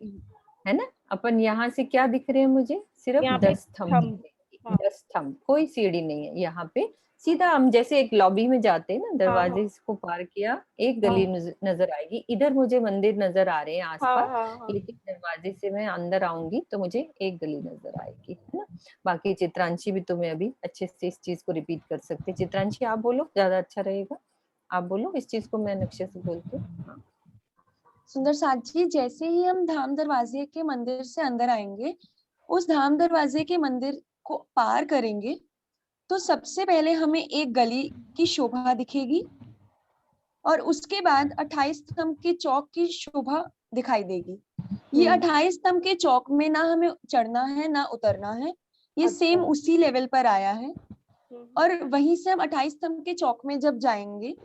है ना, अपन यहाँ से क्या दिख रहे हैं मुझे? सिर्फ यहाँ पे 10 थंब दिख थंब, रहे हैं, हाँ 10 थंब, कोई सीढ़ी नहीं है यहाँ पे। सीधा हम जैसे एक लॉबी में जाते हैं ना, हाँ हाँ दरवाजे को पार किया, एक गली हाँ नजर आएगी। इधर मुझे मंदिर नजर आ रहे हैं हाँ आसपास, हाँ हाँ। लेकिन दरवाजे से मैं अंदर आऊंगी तो मुझे एक गली नजर आएगी, है ना? बाकी चित्रांशी भी तुम्हें अभी अच्छे से इस चीज को रिपीट कर सकते। चित्रांशी आप बोलो, ज्यादा अच्छा रहेगा। आप बोलो इस चीज को, मैं नक्शे से बोलती हूँ। हाँ। सुंदर साथ जी, जैसे ही हम धाम दरवाजे के मंदिर से अंदर आएंगे, उस धाम दरवाजे के मंदिर को पार करेंगे तो सबसे पहले हमें एक गली की शोभा दिखेगी और उसके बाद 28 स्तंभ के चौक की शोभा दिखाई देगी। ये 28 स्तंभ के चौक में ना हमें चढ़ना है ना उतरना है, ये अच्छा। सेम उसी लेवल पर आया है। और वहीं से हम 28 स्तंभ के चौक में जब जाएंगे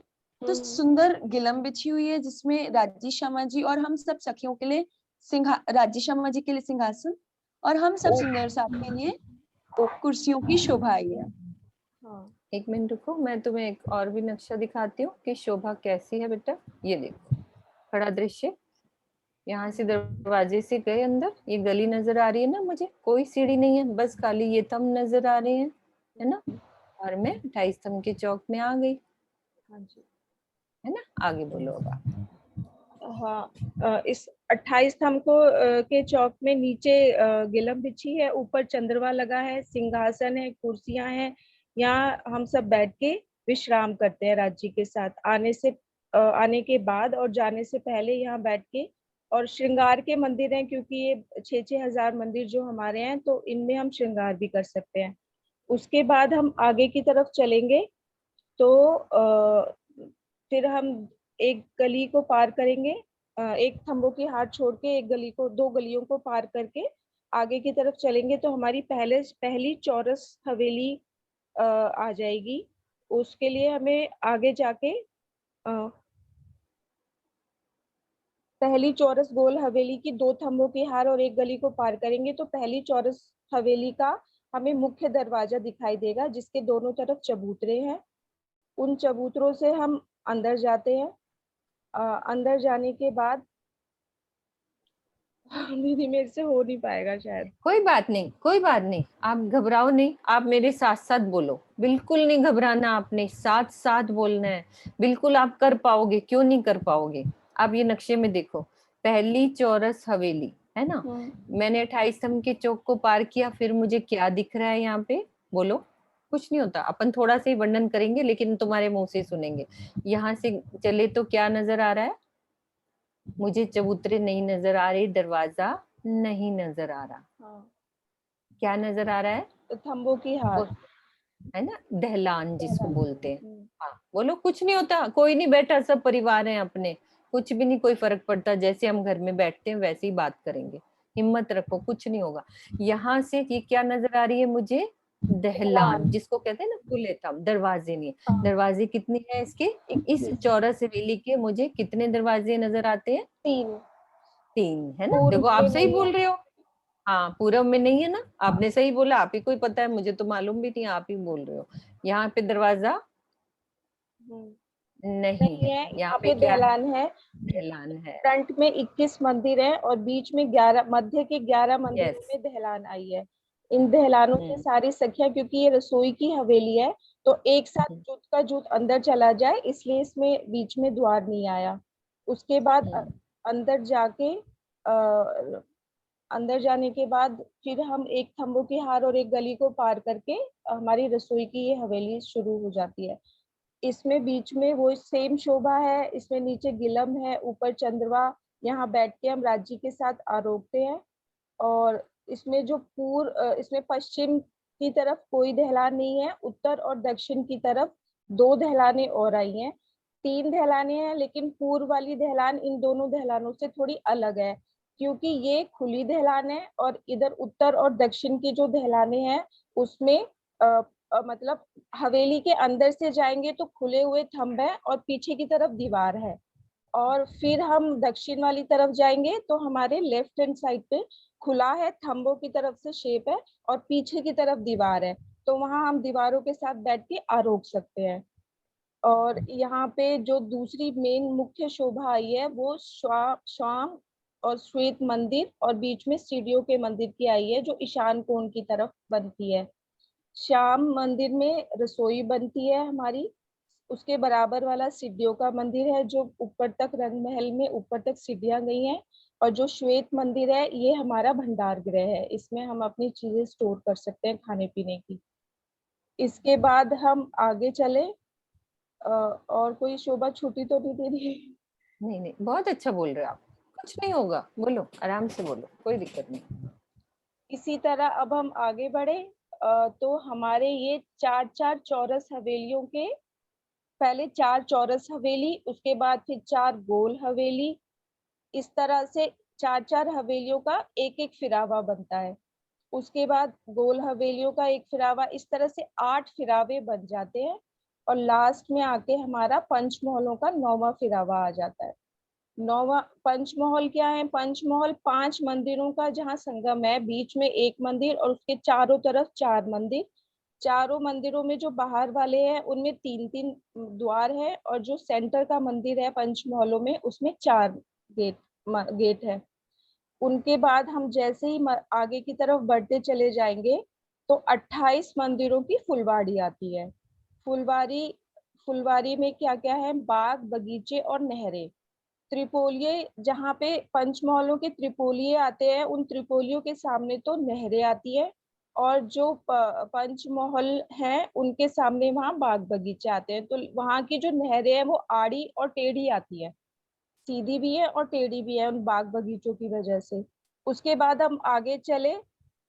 तो सुंदर गिलम बिछी हुई है जिसमें राज्य शर्मा जी और हम सब सखियों के लिए राज्य शर्मा जी के लिए सिंहासन और हम सब सुंदर साथ के लिए कुर्सियों की शोभा आई है। हाँ, एक मिनट रुको, मैं तुम्हें एक और भी नक्शा दिखाती हूँ कि शोभा कैसी है बेटा। ये देखो खड़ा दृश्य, यहाँ से दरवाजे से गए अंदर, ये गली नजर आ रही है ना मुझे, कोई सीढ़ी नहीं है, बस खाली ये थंब नजर आ रहे हैं, है ना। और मैं 28 थंब के चौक में आ गई, हाँ जी। है ना। आगे बोलो अब आप। हाँ, इस 28 स्तंभ को के चौक में नीचे गिलम बिछी है, ऊपर चंद्रमा लगा है, सिंहासन है, कुर्सियां हैं। यहाँ हम सब बैठ के विश्राम करते हैं राज्य के साथ। आने के बाद और जाने से पहले यहाँ बैठ के, और श्रृंगार के मंदिर हैं क्योंकि ये 6-6 हजार मंदिर जो हमारे हैं, तो इनमें हम श्रृंगार भी कर सकते हैं। उसके बाद हम आगे की तरफ चलेंगे तो फिर हम एक गली को पार करेंगे, एक थंबों की हाट छोड़ के एक गली को, 2 गलियों को पार करके आगे की तरफ चलेंगे तो हमारी पहली चौरस हवेली आ जाएगी। उसके लिए हमें आगे जाके पहली चौरस गोल हवेली की 2 थंबों की हार और एक गली को पार करेंगे तो पहली चौरस हवेली का हमें मुख्य दरवाजा दिखाई देगा, जिसके दोनों तरफ चबूतरे हैं। उन चबूतरों से हम अंदर जाते हैं। अंदर जाने के बाद दीदी मेरे से हो नहीं पाएगा शायद। कोई बात नहीं, कोई बात नहीं, आप घबराओ नहीं, आप मेरे साथ साथ बोलो, बिल्कुल नहीं घबराना, आपने साथ साथ बोलना है, बिल्कुल आप कर पाओगे, क्यों नहीं कर पाओगे। आप ये नक्शे में देखो, पहली चौरस हवेली, है ना। मैंने 28 स्तंभ के चौक को पार किया, फिर मुझे क्या दिख रहा है यहाँ पे, बोलो। कुछ नहीं होता, अपन थोड़ा सा ही वर्णन करेंगे लेकिन तुम्हारे मुंह से सुनेंगे। यहाँ से चले तो क्या नजर आ रहा है, मुझे चबूतरे नहीं नजर आ रहे, दरवाजा नहीं नजर आ रहा। हाँ, क्या नजर आ रहा है, तो थंबों की हार, है ना, दहलान जिसको दहलान। बोलते हैं। हाँ बोलो, कुछ नहीं होता, कोई नहीं बैठा, सब परिवार है अपने, कुछ भी नहीं, कोई फर्क पड़ता, जैसे हम घर में बैठते हैं वैसे ही बात करेंगे, हिम्मत रखो, कुछ नहीं होगा। यहाँ से ये क्या नजर आ रही है मुझे, दहलान, जिसको कहते हैं ना खुले थंब, दरवाजे नहीं। दरवाजे कितने हैं इसके, इस चौरस हवेली के मुझे कितने दरवाजे नजर आते हैं, 3। 3, है ना। पूर्व देखो आप में सही नहीं बोल है। रहे हो। हाँ पूरब में नहीं है ना, आपने सही बोला, आप ही को ही पता है, मुझे तो मालूम भी नहीं, आप ही बोल रहे हो। यहाँ पे दरवाजा नहीं नहीं है, है, यहाँ यहाँ पे पे क्या है, दहलान है। दहलान है। फ्रंट में 21 मंदिर है और बीच में 11, मध्य के 11 मंदिरों यस। में दहलान आई है। इन दहलानों से सारी सखियां, क्योंकि ये रसोई की हवेली है, तो एक साथ जूत का जूत अंदर चला जाए, इसलिए इसमें बीच में द्वार नहीं आया। उसके बाद अंदर जाके अंदर जाने के बाद फिर हम एक थंबों की हार और एक गली को पार करके हमारी रसोई की ये हवेली शुरू हो जाती है। इसमें बीच में वो सेम शोभा है, इसमें नीचे गिलम है, ऊपर चंद्रमा। यहाँ बैठ के हम राज्य के साथ आरोपते हैं। और इसमें इसमें पश्चिम की तरफ कोई दहलान नहीं है, उत्तर और दक्षिण की तरफ 2 दहलानें और आई हैं। 3 दहलानें हैं, लेकिन पूर्व वाली दहलान इन दोनों दहलानों से थोड़ी अलग है, क्योंकि ये खुली दहलान है और इधर उत्तर और दक्षिण की जो दहलानें हैं उसमें मतलब हवेली के अंदर से जाएंगे तो खुले हुए थंब है और पीछे की तरफ दीवार है। और फिर हम दक्षिण वाली तरफ जाएंगे तो हमारे लेफ्ट हैंड साइड पे खुला है, थंबों की तरफ से शेप है और पीछे की तरफ दीवार है, तो वहां हम दीवारों के साथ बैठ के आरोप सकते हैं। और यहाँ पे जो दूसरी मेन मुख्य शोभा आई है वो श्याम और श्वेत मंदिर और बीच में सीढ़ियों के मंदिर की आई है, जो ईशान कोण की तरफ बनती है। श्याम मंदिर में रसोई बनती है हमारी, उसके बराबर वाला सीढ़ियों का मंदिर है, जो ऊपर तक रंग महल में ऊपर तक सीढ़ियां गई हैं। और जो श्वेत मंदिर है ये हमारा भंडार गृह है, इसमें हम अपनी चीजें स्टोर कर सकते हैं खाने पीने की। इसके बाद हम आगे चले, और कोई शोभा छूटी तो नहीं दीदी? नहीं नहीं, बहुत अच्छा बोल रहे हो आप, कुछ नहीं होगा, बोलो आराम से बोलो, कोई दिक्कत नहीं। इसी तरह अब हम आगे बढ़े तो हमारे ये 4-4 चौरस हवेलियों के, पहले 4 चौरस हवेली, उसके बाद फिर 4 गोल हवेली, इस तरह से 4-4 हवेलियों का एक एक फिरावा बनता है। उसके बाद गोल हवेलियों का एक फिरावा, इस तरह से 8 फिरावे बन जाते हैं। और लास्ट में आके हमारा पंचमहलों का 9वां फिरावा आ जाता है। नौवा पंचमहल क्या है? पंचमहल 5 मंदिरों का जहाँ संगम है, बीच में एक मंदिर और उसके चारों तरफ 4 मंदिर। चारों मंदिरों में जो बाहर वाले हैं उनमें 3-3 द्वार है, और जो सेंटर का मंदिर है पंचमहलों में उसमें 4 गेट है। उनके बाद हम जैसे ही आगे की तरफ बढ़ते चले जाएंगे तो 28 मंदिरों की फुलवाड़ी आती है। फुलवाड़ी में क्या क्या है? बाग, बगीचे और नहरें। त्रिपोलिये, जहाँ पे पंचमहलों के त्रिपोलिये आते हैं, उन त्रिपोलियों के सामने तो नहरें आती है, और जो पंचमहल हैं उनके सामने वहाँ बाग बगीचे आते हैं। तो वहाँ की जो नहरें हैं वो आड़ी और टेढ़ी आती है, सीधी भी है और टेढ़ी भी है उन बाग बगीचों की वजह से। उसके बाद हम आगे चले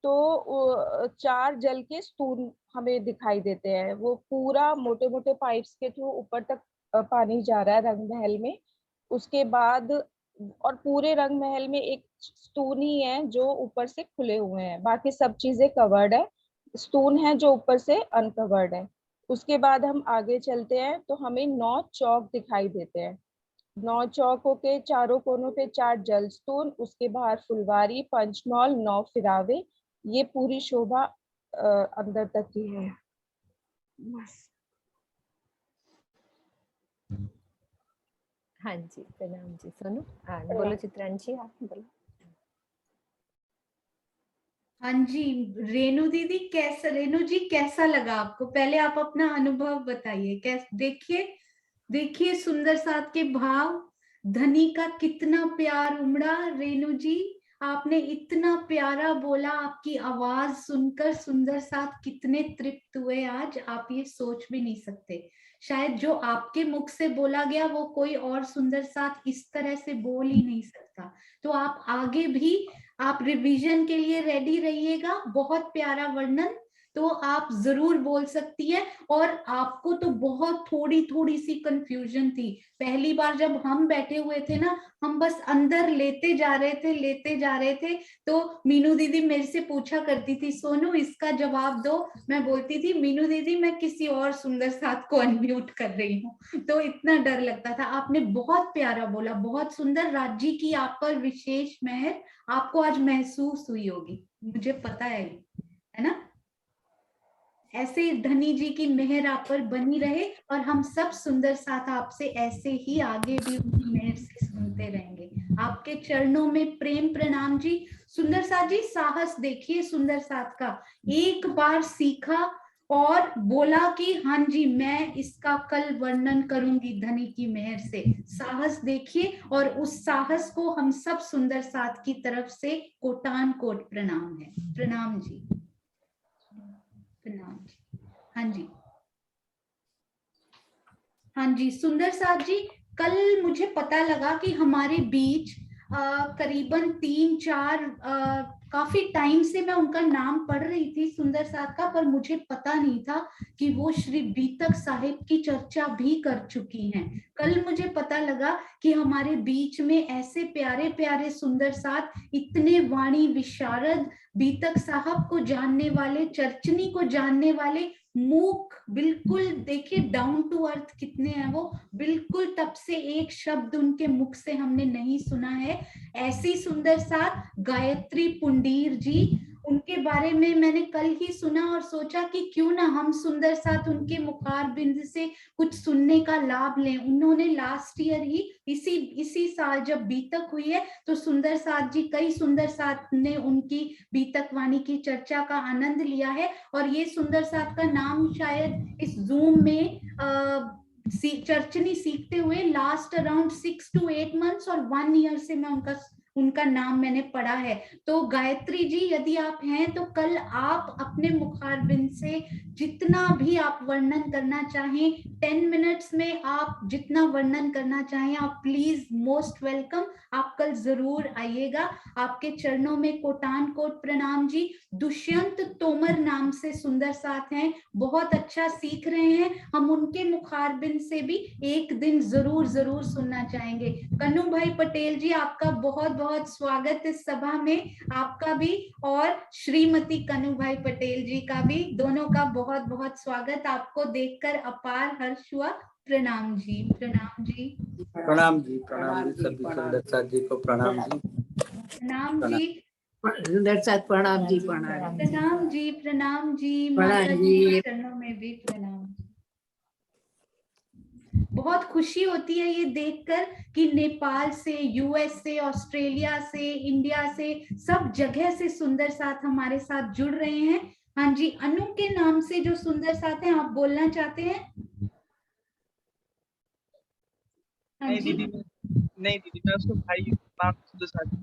तो 4 जल के स्तून हमें दिखाई देते हैं। वो पूरा मोटे मोटे पाइप्स के थ्रू ऊपर तक पानी जा रहा है रंग महल में। उसके बाद और पूरे रंग महल में एक स्तून ही है जो ऊपर से खुले हुए हैं, बाकी सब चीजें कवर्ड है। स्तून है जो ऊपर से अनकवर्ड है। उसके बाद हम आगे चलते हैं तो हमें 9 चौक दिखाई देते हैं। 9 चौकों के चारों कोनों पे 4 जलस्तून, उसके बाहर फुलवारी, पंचमहल, 9 फिरावे। ये पूरी शोभा अंदर तक की है। बस। हाँ जी, प्रणाम जी। सोनू, बोलो चित्रांशी, आप बोलो। हाँ जी, रेणु दीदी कैसा, रेणु जी कैसा लगा आपको? पहले आप अपना अनुभव बताइए। कैसे, देखिए देखिए सुंदर साथ के भाव, धनी का कितना प्यार उमड़ा। रेणु जी आपने इतना प्यारा बोला, आपकी आवाज सुनकर सुंदर साथ कितने तृप्त हुए आज, आप ये सोच भी नहीं सकते। शायद जो आपके मुख से बोला गया वो कोई और सुंदर साथ इस तरह से बोल ही नहीं सकता। तो आप आगे भी आप रिवीजन के लिए रेडी रहिएगा। बहुत प्यारा वर्णन तो आप जरूर बोल सकती है। और आपको तो बहुत थोड़ी थोड़ी सी कंफ्यूजन थी पहली बार जब हम बैठे हुए थे ना, हम बस अंदर लेते जा रहे थे। तो मीनू दीदी मेरे से पूछा करती थी, सोनू इसका जवाब दो। मैं बोलती थी, मीनू दीदी मैं किसी और सुंदर साथ को अनम्यूट कर रही हूँ। तो इतना डर लगता था। आपने बहुत प्यारा बोला, बहुत सुंदर। राज्य की आप पर विशेष मेहर आपको आज महसूस हुई होगी, मुझे पता है ना? ऐसे धनी जी की मेहर आप पर बनी रहे और हम सब सुंदर साथ आपसे ऐसे ही आगे भी उनकी मेहर से सुनते रहेंगे। आपके चरणों में प्रेम प्रणाम जी। सुंदर साथ जी, साहस देखिए सुंदर साथ का। एक बार सीखा और बोला कि हाँ जी मैं इसका कल वर्णन करूंगी धनी की मेहर से। साहस देखिए, और उस साहस को हम सब सुंदर साथ की तरफ से कोटान कोट प्रणाम है। प्रणाम जी, प्रणाम जी। हाँ जी, हाँ जी सुंदर साथ जी, कल मुझे पता लगा कि हमारे बीच करीबन 3-4 काफी टाइम से मैं उनका नाम पढ़ रही थी सुंदर साथ का, पर मुझे पता नहीं था कि वो श्री बीतक साहिब की चर्चा भी कर चुकी हैं। कल मुझे पता लगा कि हमारे बीच में ऐसे प्यारे प्यारे सुंदर साथ, इतने वाणी विशारद, बीतक साहब को जानने वाले, चर्चनी को जानने वाले, मूक, बिल्कुल देखिए डाउन टू अर्थ कितने हैं वो। बिल्कुल तब से एक शब्द उनके मुख से हमने नहीं सुना है। ऐसी सुंदर साथ गायत्री पुंडीर जी, उनके बारे में मैंने कल ही सुना और सोचा कि क्यों ना हम सुंदर साथ उनके मुखारबिंद से कुछ सुनने का लाभ लें। उन्होंने लास्ट ईयर ही इसी साल जब बीतक हुई है तो सुंदर साथ जी, कई सुंदर साथ ने उनकी बीतक वाणी की चर्चा का आनंद लिया है। और ये सुंदर साथ का नाम शायद इस जूम में चर्चनी सीखते हुए लास्ट अराउंड 6 to 8 months और 1 year से मैं उनका नाम मैंने पढ़ा है। तो गायत्री जी यदि आप हैं तो कल आप अपने मुखारबिंद से जितना भी आप वर्णन करना चाहें, 10 मिनट्स में आप जितना वर्णन करना चाहें, आप प्लीज, मोस्ट वेलकम। आप कल जरूर आइएगा। आपके चरणों में कोटान कोट प्रणाम जी। दुष्यंत तोमर नाम से सुंदर साथ हैं, बहुत अच्छा सीख रहे हैं। हम उनके मुखारबिंद से भी एक दिन जरूर जरूर सुनना चाहेंगे। कन्नू भाई पटेल जी, आपका बहुत बहुत स्वागत इस सभा में, आपका भी और श्रीमती कन्नू भाई पटेल जी का भी, दोनों का बहुत बहुत स्वागत। आपको देखकर अपार हर्ष हुआ प्रणाम जी, प्रणाम जी। प्रणाम जी, सभी सुंदर साथ जी को प्रणाम जी। प्रणाम जी, सुंदर साथ प्रणाम जी, प्रणाम प्रणाम जी, प्रणाम जी, प्रणाम माता जी जी। के चरणों में भी प्रणाम जी। बहुत खुशी होती है ये देखकर कि नेपाल से, यूएस से, ऑस्ट्रेलिया से, इंडिया से, सब जगह से सुंदर साथ हमारे साथ जुड़ रहे हैं। हाँ जी, अनु के नाम से जो सुंदर साथ हैं, आप बोलना चाहते हैं? हाँ जी, नहीं दीदी, मैं उसको भाई नाम सुंदर साथ।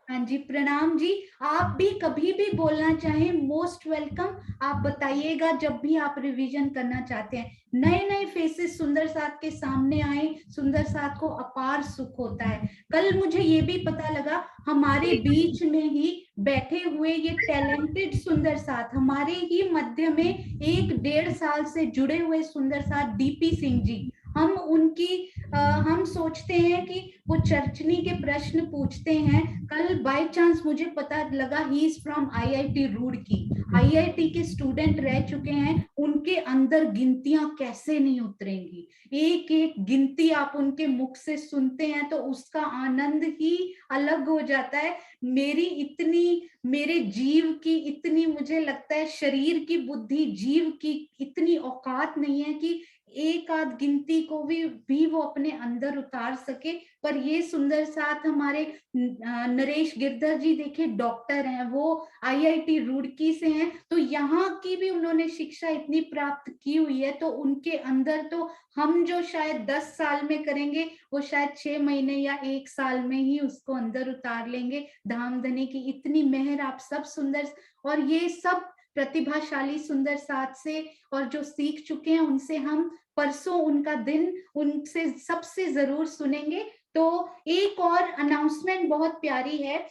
हाँ जी, प्रणाम जी। आप भी कभी भी बोलना चाहें, मोस्ट वेलकम। आप बताइएगा जब भी आप रिवीजन करना चाहते हैं। नए नए फेसेस सुंदर साथ के सामने आए, सुंदर साथ को अपार सुख होता है। कल मुझे ये भी पता लगा, हमारे बीच में ही बैठे हुए ये टैलेंटेड सुंदर साथ, हमारे ही मध्य में 1-1.5 साल से जुड़े हुए सुंदर साथ डीपी सिंह जी, हम सोचते हैं कि वो चर्चनी के प्रश्न पूछते हैं। कल बाय चांस मुझे पता लगा he is from IIT Roorkee, IIT के स्टूडेंट रह चुके हैं। उनके अंदर गिनतियां कैसे नहीं उतरेंगी, एक एक गिनती आप उनके मुख से सुनते हैं तो उसका आनंद ही अलग हो जाता है। मेरे जीव की इतनी, मुझे लगता है शरीर की बुद्धि, जीव की इतनी औकात नहीं है कि एक आध गिनती को भी वो अपने अंदर उतार सके। पर ये सुंदर साथ हमारे नरेश गिरधर जी, देखिए डॉक्टर हैं, वो आईआईटी रुड़की से हैं, तो यहाँ की भी उन्होंने शिक्षा इतनी प्राप्त की हुई है, तो उनके अंदर तो हम जो शायद 10 साल में करेंगे, वो शायद 6 महीने या 1 साल में ही उसको अंदर उतार लेंगे। धामधनी की इतनी मेहर आप सब सुंदर, और ये सब प्रतिभाशाली सुंदर साथ से, और जो सीख चुके हैं उनसे हम परसों उनका दिन उनसे सबसे जरूर सुनेंगे। तो एक और अनाउंसमेंट बहुत प्यारी है।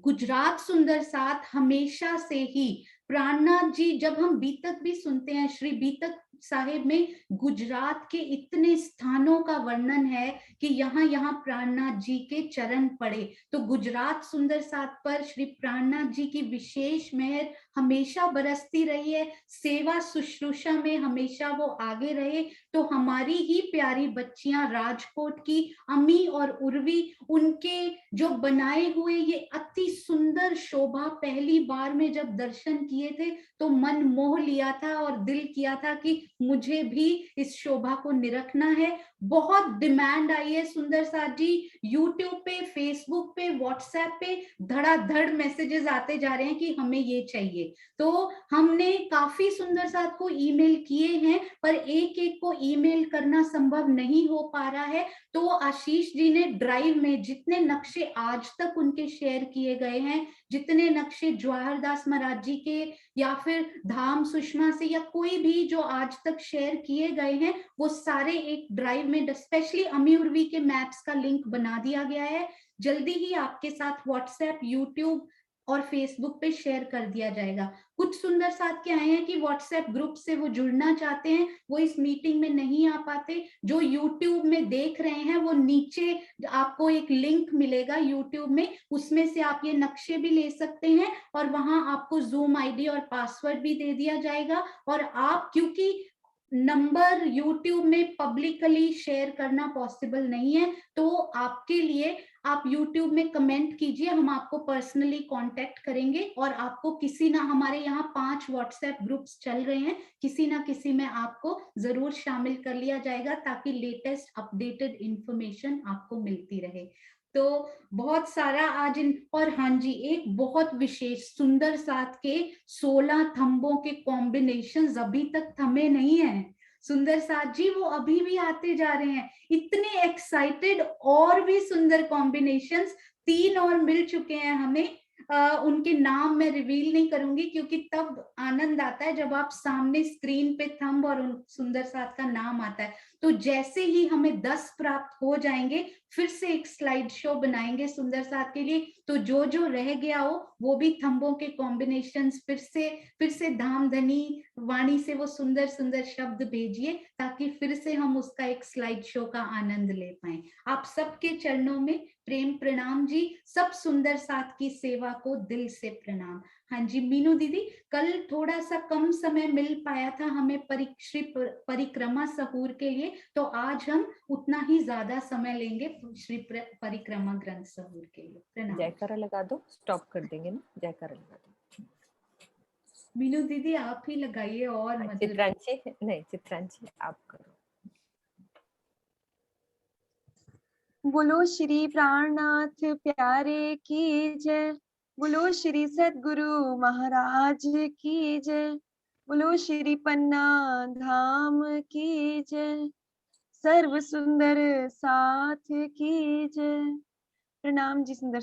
गुजरात सुंदर साथ हमेशा से ही प्राणनाथ जी, जब हम बीतक भी सुनते हैं, श्री बीतक साहिब में गुजरात के इतने स्थानों का वर्णन है कि यहाँ यहाँ प्राणनाथ जी के चरण पड़े। तो गुजरात सुंदर साथ पर श्री प्राणनाथ जी की विशेष मेहर हमेशा बरसती रही है। सेवा शुश्रूषा में हमेशा वो आगे रहे। तो हमारी ही प्यारी बच्चियां राजकोट की अमी और उर्वी, उनके जो बनाए हुए ये अति सुंदर शोभा, पहली बार में जब दर्शन किए थे तो मन मोह लिया था और दिल किया था कि मुझे भी इस शोभा को निरखना है। बहुत डिमांड आई है सुंदर साथ जी, यूट्यूब पे, फेसबुक पे, व्हाट्सएप पे धड़ाधड़ मैसेजेस आते जा रहे हैं कि हमें ये चाहिए। तो हमने काफी सुंदर साथ को ईमेल किए हैं, पर एक एक को ईमेल करना संभव नहीं हो पा रहा है। तो आशीष जी ने ड्राइव में जितने नक्शे आज तक उनके शेयर किए गए हैं, जितने नक्शे जवाहर दास महाराज जी के या फिर धाम सुषमा से या कोई भी जो आज तक शेयर किए गए हैं, वो सारे एक ड्राइव में, स्पेशली अमी उर्वी के मैप्स का लिंक बना दिया गया है। जल्दी ही आपके साथ व्हाट्सएप, यूट्यूब और फेसबुक पे शेयर कर दिया जाएगा। कुछ सुंदर साथ के आए हैं कि व्हाट्सएप ग्रुप से वो जुड़ना चाहते हैं, वो इस मीटिंग में नहीं आ पाते। जो यूट्यूब में देख रहे हैं, वो नीचे आपको एक लिंक मिलेगा यूट्यूब में, उसमें से आप ये नक्शे भी ले सकते हैं और वहां आपको जूम आईडी और पासवर्ड भी दे दिया जाएगा। और आप, क्योंकि नंबर यूट्यूब में पब्लिकली शेयर करना पॉसिबल नहीं है, तो आपके लिए आप यूट्यूब में कमेंट कीजिए, हम आपको पर्सनली कांटेक्ट करेंगे और आपको किसी ना, हमारे यहाँ 5 व्हाट्सएप ग्रुप्स चल रहे हैं, किसी ना किसी में आपको जरूर शामिल कर लिया जाएगा ताकि लेटेस्ट अपडेटेड इंफॉर्मेशन आपको मिलती रहे। तो बहुत सारा आज और हाँ जी, एक बहुत विशेष सुंदर साथ के 16 थंबों के कॉम्बिनेशंस अभी तक थमे नहीं है सुंदर साथ जी, वो अभी भी आते जा रहे हैं, इतने एक्साइटेड। और भी सुंदर कॉम्बिनेशंस 3 और मिल चुके हैं हमें। उनके नाम मैं रिवील नहीं करूंगी क्योंकि तब आनंद आता है जब आप सामने स्क्रीन पे थंब और उन सुंदर साथ का नाम आता है। तो जैसे ही हमें 10 प्राप्त हो जाएंगे, फिर से एक स्लाइड शो बनाएंगे सुंदर साथ के लिए। तो जो जो रह गया हो वो भी थंबों के कॉम्बिनेशंस फिर से धामधनी वाणी से वो सुंदर सुंदर शब्द भेजिए ताकि फिर से हम उसका एक स्लाइड शो का आनंद ले पाए। आप सबके चरणों में प्रेम प्रणाम जी, सब सुंदर साथ की सेवा को दिल से प्रणाम। हाँ जी मीनू दीदी, कल थोड़ा सा कम समय मिल पाया था हमें श्री परिक्रमा सहूर के लिए, तो आज हम उतना ही ज्यादा समय लेंगे श्री परिक्रमा ग्रंथ सहूर के लिए। प्रणाम। जयकारा लगा दो, स्टॉप कर देंगे ना, जयकारा लगा दो। मीनू दीदी आप ही लगाइए और मधुर। चित्रांशी नहीं, चित्रांशी आप करो। बोलो श्री प्राणनाथ प्यारे की जय, बोलो श्री सद्गुरु महाराज की जय, बोलो श्री पन्ना धाम की जय, सर्व सुंदर साथ की जय। प्रणाम जी सुंदर